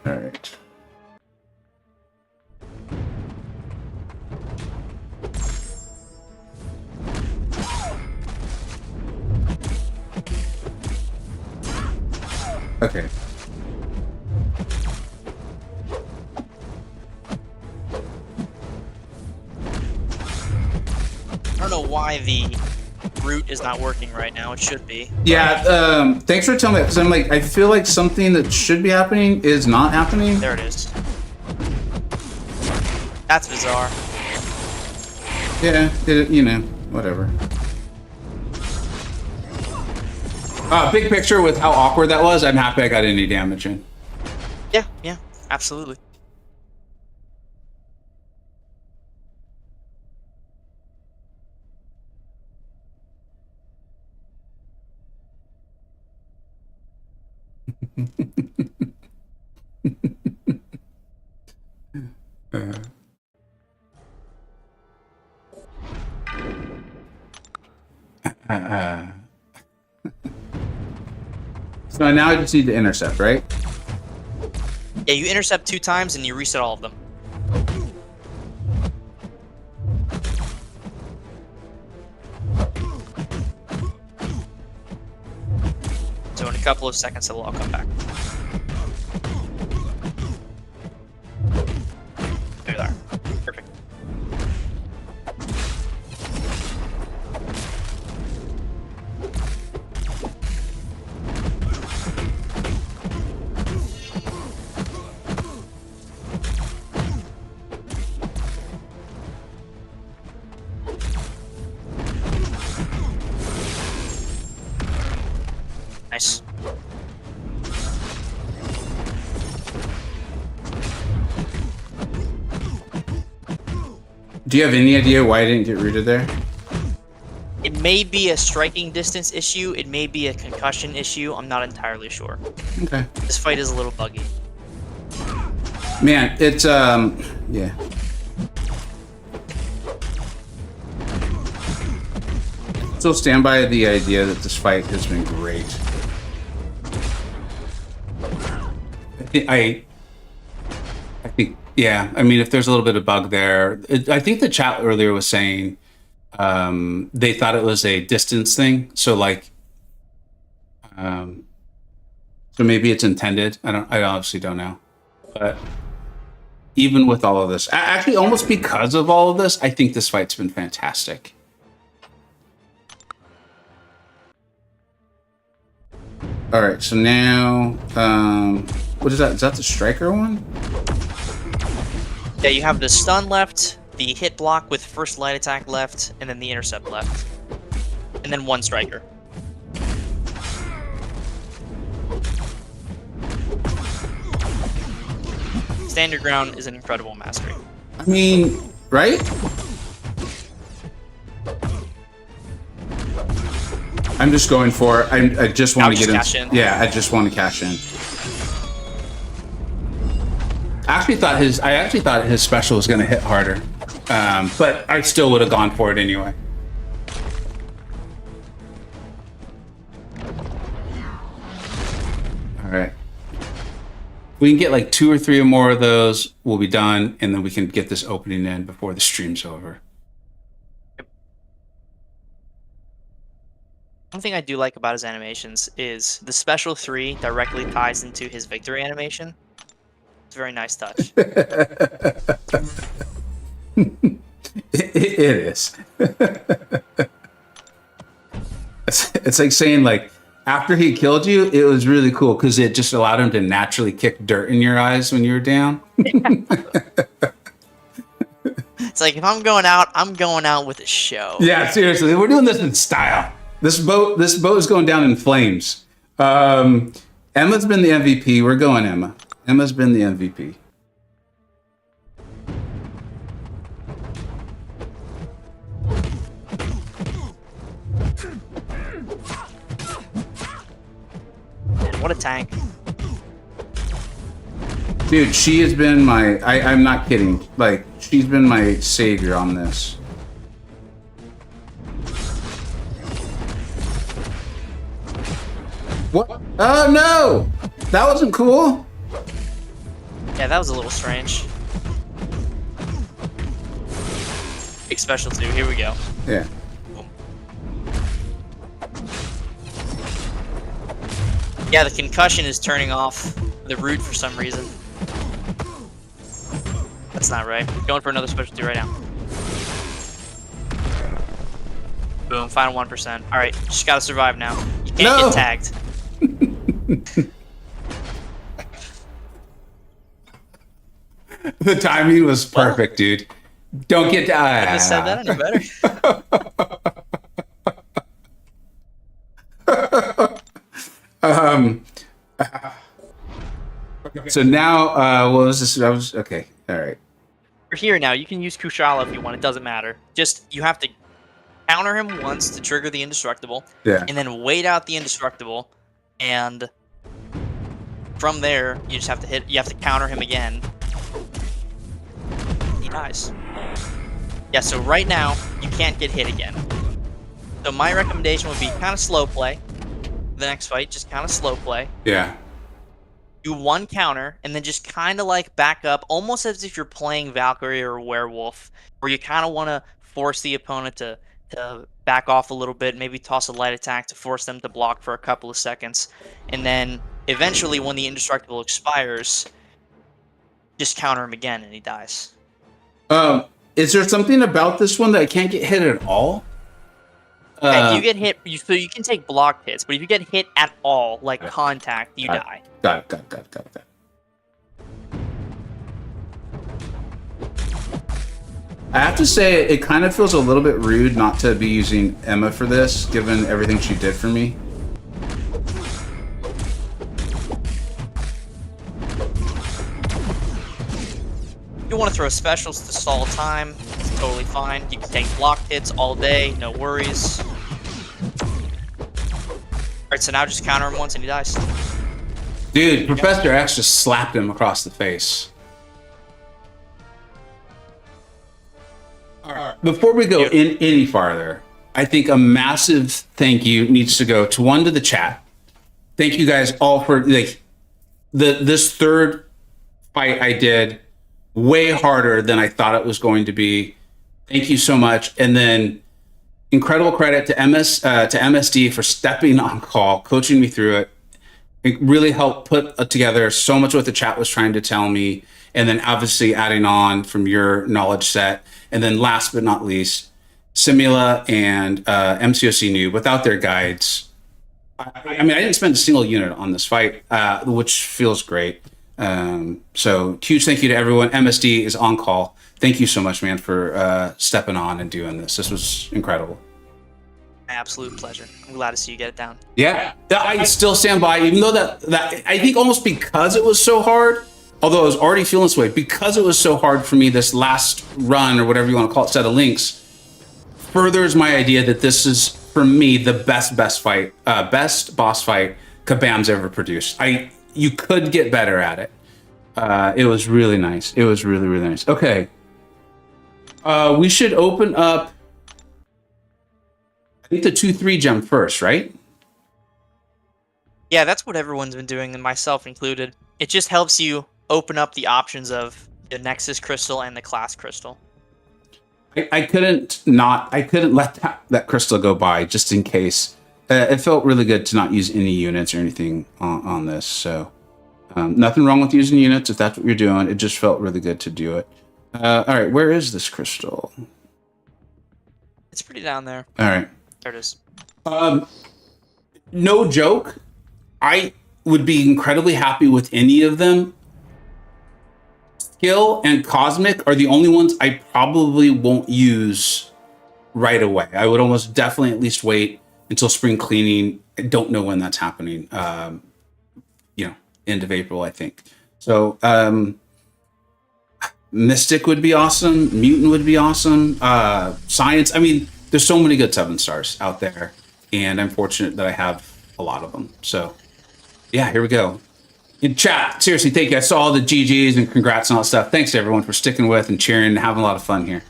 All right. Okay. I don't know why the route is not working right now. It should be. Yeah, thanks for telling me, because I'm like, I feel like something that should be happening is not happening. There it is. That's bizarre. Yeah, you know, whatever. Big picture with how awkward that was, I'm happy I got any damage in. Yeah, absolutely. So now I just need to intercept, right? Yeah, you intercept 2 times and you reset all of them. So in a couple of seconds, it'll all come back. There they are. Perfect. Nice. Do you have any idea why I didn't get rooted there? It may be a striking distance issue. It may be a concussion issue. I'm not entirely sure. Okay. This fight is a little buggy. Man, it's, yeah. Still stand by the idea that this fight has been great. I think, yeah, I mean, if there's a little bit of bug there, I think the chat earlier was saying they thought it was a distance thing. So like, so maybe it's intended. I obviously don't know, but even with all of this, actually almost because of all of this, I think this fight's been fantastic. All right, so now, what is that? Is that the striker one? Yeah, you have the stun left, the hit block with first light attack left, and then the intercept left. And then 1 striker. Stand your ground is an incredible mastery. I mean, right? I'm just going for it. I just want to get in. Yeah, I just want to cash in. I actually thought his special was going to hit harder. But I still would have gone for it anyway. All right. We can get like 2 or 3 or more of those, we'll be done, and then we can get this opening in before the stream's over. One thing I do like about his animations is the special 3 directly ties into his victory animation. It's a very nice touch. It is. It's like saying, like, after he killed you, it was really cool because it just allowed him to naturally kick dirt in your eyes when you were down. It's like, if I'm going out with a show. Yeah, seriously, we're doing this in style. This boat is going down in flames. Emma's been the MVP. We're going Emma. Emma's been the MVP. What a tank. Dude, she has been I'm not kidding. Like, she's been my savior on this. What? Oh, no! That wasn't cool. Yeah, that was a little strange. Big special 2. Here we go. Yeah. Yeah, the concussion is turning off the root for some reason. That's not right. Going for another special 2 right now. Boom, final 1%. Alright, just gotta survive now. You can't get tagged. The timing was perfect, dude. Don't get I just said that any better. So now, what was this? I was okay. All right. We're here now. You can use Kushala if you want. It doesn't matter. Just, you have to counter him once to trigger the indestructible. Yeah. And then wait out the indestructible. And from there, you just have to you have to counter him again. He dies. Yeah, so right now, you can't get hit again. So my recommendation would be kind of slow play. The next fight, just kind of slow play. Yeah. Do 1 counter, and then just kind of like back up, almost as if you're playing Valkyrie or Werewolf, where you kind of want to force the opponent to back off a little bit, maybe toss a light attack to force them to block for a couple of seconds. And then eventually, when the indestructible expires, just counter him again, and he dies. Is there something about this one that I can't get hit at all? If you get hit, so you can take blocked hits, but if you get hit at all, like contact, you die. Got it. I have to say, it kind of feels a little bit rude not to be using Emma for this, given everything she did for me. You want to throw specials to stall time, it's totally fine. You can take blocked hits all day, no worries. Alright, so now just counter him once and he dies. Dude, Professor X just slapped him across the face. Alright, before we go in any farther, I think a massive thank you needs to go to the chat. Thank you guys all for this third fight I did. Way harder than I thought it was going to be. Thank you so much. And then incredible credit to MSD for stepping on call, coaching me through it. It really helped put together so much what the chat was trying to tell me. And then obviously adding on from your knowledge set. And then last but not least, Simula and MCoC Noob. Without their guides, I mean, I didn't spend a single unit on this fight, which feels great. So huge thank you to everyone. MSD is on call. Thank you so much, man, for stepping on and doing this. This was incredible. Absolute pleasure. I'm glad to see you get it down. Yeah, I still stand by, even though that I think almost because it was so hard, although I was already feeling this way, because it was so hard for me, this last run or whatever you want to call it, set of links, furthers my idea that this is, for me, the best fight, best boss fight Kabam's ever produced. You could get better at it. It was really nice. It was really, really nice. Okay. We should open up, I think, the 2-3 gem first, right? Yeah, that's what everyone's been doing, and myself included. It just helps you open up the options of the Nexus Crystal and the Class Crystal. I couldn't let that crystal go by just in case. It felt really good to not use any units or anything on this. So nothing wrong with using units if that's what you're doing. It just felt really good to do it. All right, where is this crystal? It's pretty down there. All right. There it is. No joke. I would be incredibly happy with any of them. Skill and Cosmic are the only ones I probably won't use right away. I would almost definitely at least wait until spring cleaning. I don't know when that's happening. End of April, I think. So Mystic would be awesome. Mutant would be awesome. Science. I mean, there's so many good 7-stars out there, and I'm fortunate that I have a lot of them. So yeah, here we go. In chat, seriously, thank you. I saw all the GGs and congrats and all that stuff. Thanks to everyone for sticking with and cheering and having a lot of fun here.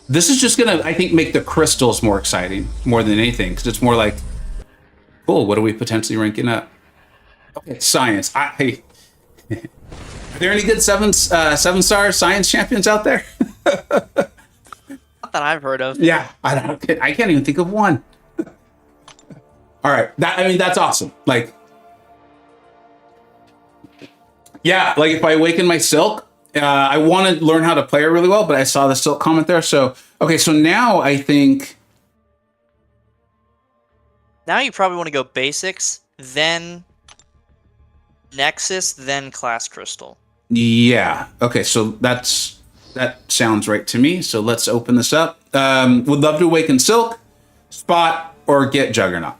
This is just gonna, I think, make the crystals more exciting more than anything, because it's more like, cool, what are we potentially ranking up? Okay, science. Are there any good 7-star science champions out there? Not that I've heard of. Yeah, I can't even think of one. All right, that's awesome. Like, yeah, like if I awaken my Silk, I want to learn how to play it really well, but I saw the Silk comment there. So, okay, so now I think... Now you probably want to go basics, then Nexus, then Class Crystal. Yeah, okay, so that sounds right to me. So let's open this up. Would love to awaken Silk, Spot, or get Juggernaut.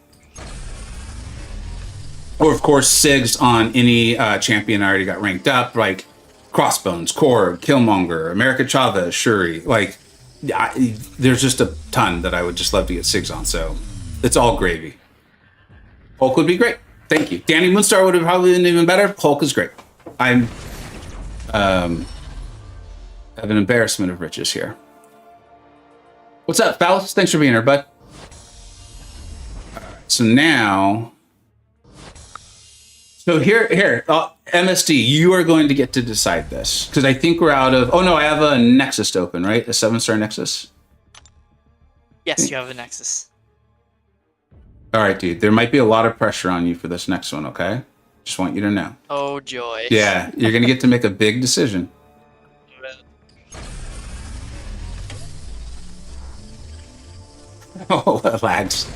Or, of course, Sigs on any champion I already got ranked up, like Crossbones, Korg, Killmonger, America Chavez, Shuri. Like, there's just a ton that I would just love to get Sigs on, so it's all gravy. Hulk would be great. Thank you. Danny Moonstar would have probably been even better. Hulk is great. I'm have an embarrassment of riches here. What's up, Faust? Thanks for being here, bud. All right, so now... So here, MSD, you are going to get to decide this, because I think we're out of... Oh, no, I have a Nexus to open, right? A 7-star Nexus? Yes, you have a Nexus. All right, dude. There might be a lot of pressure on you for this next one, okay? Just want you to know. Oh, joy. Yeah, you're going to get to make a big decision. Oh, that lags.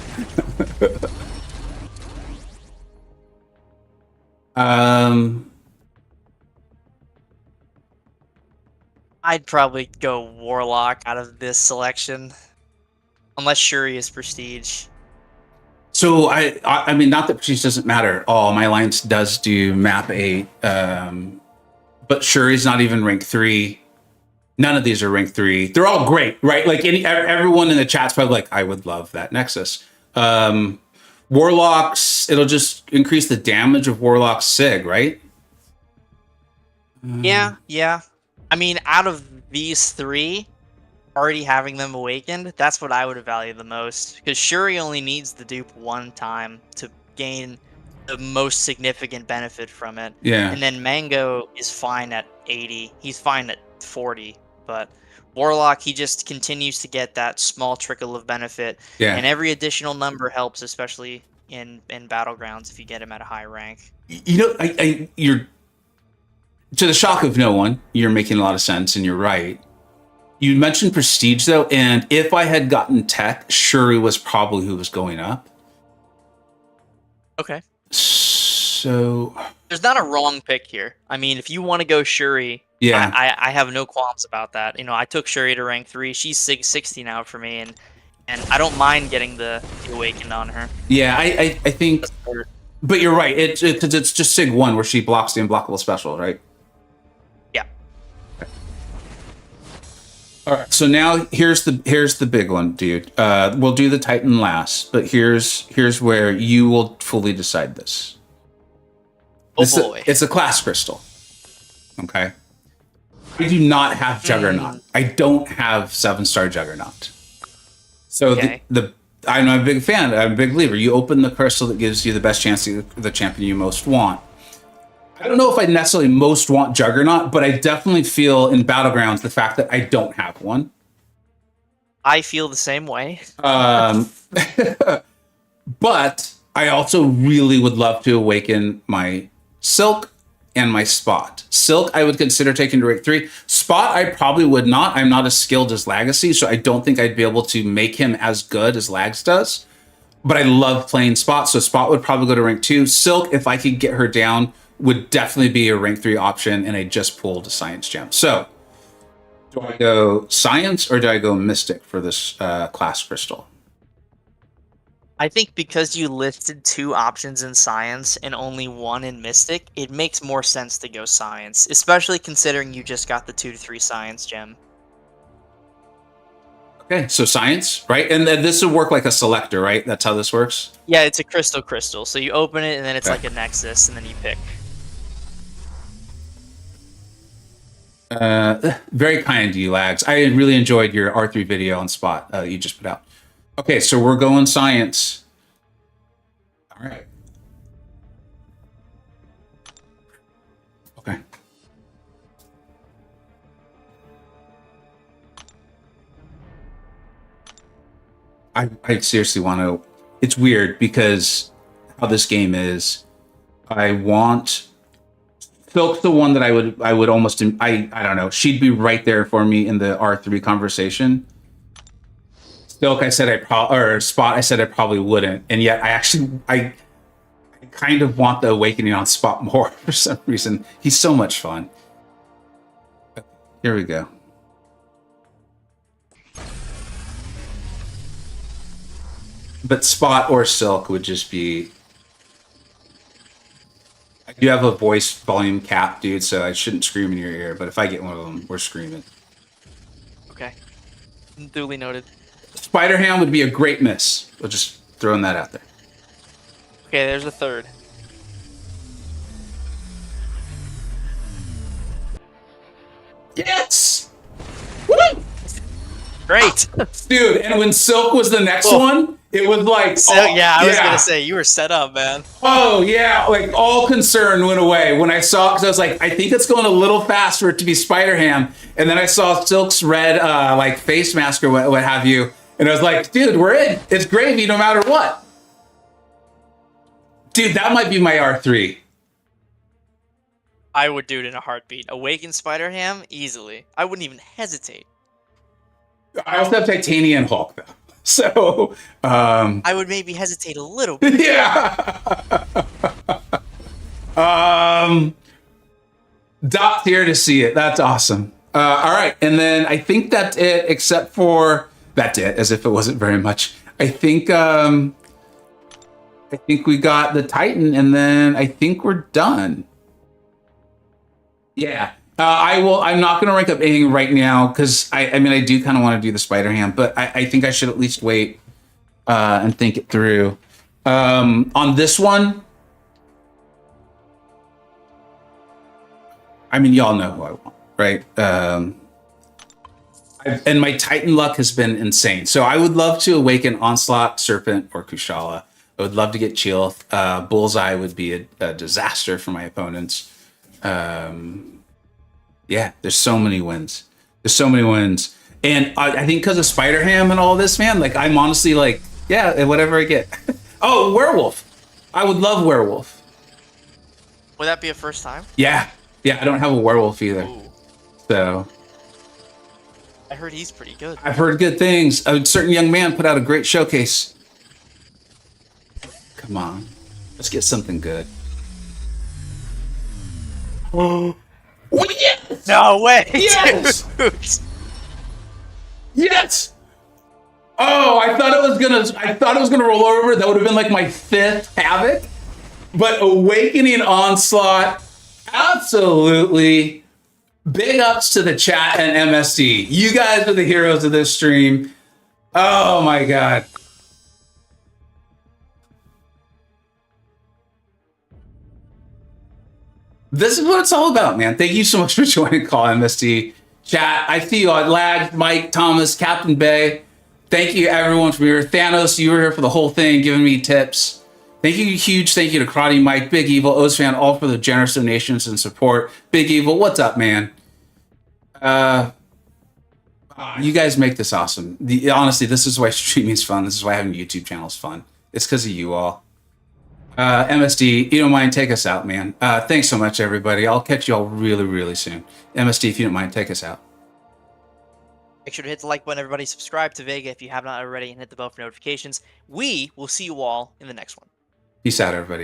I'd probably go Warlock out of this selection, unless Shuri is Prestige. So I mean, not that Prestige doesn't matter at all. My alliance does do map 8, but Shuri's not even rank 3. None of these are rank 3. They're all great, right? Like everyone in the chat's probably like, I would love that Nexus. Warlocks, it'll just increase the damage of Warlock's Sig, right? Yeah. I mean, out of these 3, already having them awakened, that's what I would value the most. Because Shuri only needs the dupe one time to gain the most significant benefit from it. Yeah. And then Mango is fine at 80. He's fine at 40. But Warlock, he just continues to get that small trickle of benefit. Yeah. And every additional number helps, especially in Battlegrounds if you get him at a high rank. You know, you're... To the shock of no one, you're making a lot of sense, and you're right. You mentioned Prestige, though, and if I had gotten Tech, Shuri was probably who was going up. Okay. So... There's not a wrong pick here. I mean, if you want to go Shuri, yeah, I have no qualms about that. You know, I took Shuri to rank 3. She's 60 now for me, and I don't mind getting the Awakened on her. Yeah, I think... But you're right. It's just Sig 1 where she blocks the unblockable special, right? Yeah. All right. So now here's the big one, dude. We'll do the Titan last, but here's where you will fully decide this. Oh boy. It's a class crystal. Okay. I do not have Juggernaut. Mm. I don't have 7-star Juggernaut. So Okay. I'm a big fan. I'm a big believer. You open the crystal that gives you the best chance to the champion you most want. I don't know if I necessarily most want Juggernaut, but I definitely feel in Battlegrounds the fact that I don't have one. I feel the same way. But I also really would love to awaken my Silk and my Spot. Silk, I would consider taking to rank 3. Spot, I probably would not. I'm not as skilled as Legacy, so I don't think I'd be able to make him as good as Lags does. But I love playing Spot, so Spot would probably go to rank 2. Silk, if I could get her down, would definitely be a rank 3 option, and I just pulled a Science Gem. So, do I go Science or do I go Mystic for this class crystal? I think because you listed 2 options in Science and only 1 in Mystic, it makes more sense to go Science, especially considering you just got the 2 to 3 Science gem. Okay, so Science, right? And then this would work like a selector, right? That's how this works? Yeah, it's a crystal. So you open it and then it's Okay. like a Nexus and then you pick. Very kind to you, Lags. I really enjoyed your R3 video on Spot you just put out. Okay, so we're going Science. All right. Okay. I seriously want to. It's weird because how this game is. I want Silk's the one that I would almost I don't know. She'd be right there for me in the R3 conversation. Silk, I said or Spot, I said I probably wouldn't, and yet I kind of want the Awakening on Spot more for some reason. He's so much fun. Here we go. But Spot or Silk would just be. I do have a voice volume cap, dude, so I shouldn't scream in your ear. But if I get one of them, we're screaming. Okay. Duly noted. Spider Ham would be a great miss. We're just throwing that out there. Okay, there's a 3rd. Yes! Woo! Great! Dude, and when Silk was the next Cool. one, it was like... So, yeah, I was gonna say, you were set up, man. Oh, yeah, like all concern went away when I saw, because I was like, I think it's going a little fast for it to be Spider Ham. And then I saw Silk's red like face mask or what have you. And I was like, dude, we're in. It's gravy no matter what. Dude, that might be my R3. I would do it in a heartbeat. Awaken Spider-Ham? Easily. I wouldn't even hesitate. I also have Titanium Hulk, though. So, I would maybe hesitate a little bit. yeah. Dot's here to see it. That's awesome. All right. And then I think that's it, except for that's it, as if it wasn't very much. I think we got the Titan, and then I think we're done. Yeah. I'm not going to rank up anything right now because I mean, I do kind of want to do the Spider Ham, but I think I should at least wait and think it through. On this one, I mean, y'all know who I want, right? And my Titan luck has been insane. So I would love to awaken Onslaught, Serpent, or Kushala. I would love to get Chill. Bullseye would be a disaster for my opponents. Yeah, there's so many wins. There's so many wins. And I think because of Spider Ham and all this, man, like I'm honestly like, yeah, whatever I get. Oh, Werewolf. I would love Werewolf. Would that be a first time? Yeah. Yeah, I don't have a Werewolf either. Ooh. So I heard he's pretty good. I've heard good things. A certain young man put out a great showcase. Come on. Let's get something good. Oh, yes! No way! Yes! Dude. Yes! Oh, I thought it was gonna roll over. That would have been like my 5th Havoc. But Awakening Onslaught, absolutely. Big ups to the chat and MSD. You guys are the heroes of this stream. Oh my god. This is what it's all about, man. Thank you so much for joining Call MST. Chat, I see you on Lad, Mike, Thomas, Captain Bay. Thank you, everyone, from here. Thanos, you were here for the whole thing, giving me tips. Thank you, huge thank you to Karate Mike, Big Evil, Ozfan, all for the generous donations and support. Big Evil, what's up, man? You guys make this awesome. Honestly, this is why streaming is fun. This is why having a YouTube channel is fun. It's because of you all. MSD, you don't mind, take us out, man. Thanks so much, everybody. I'll catch you all really, really soon. MSD, if you don't mind, take us out. Make sure to hit the like button, everybody. Subscribe to Vega if you have not already, and hit the bell for notifications. We will see you all in the next one. Peace out, everybody.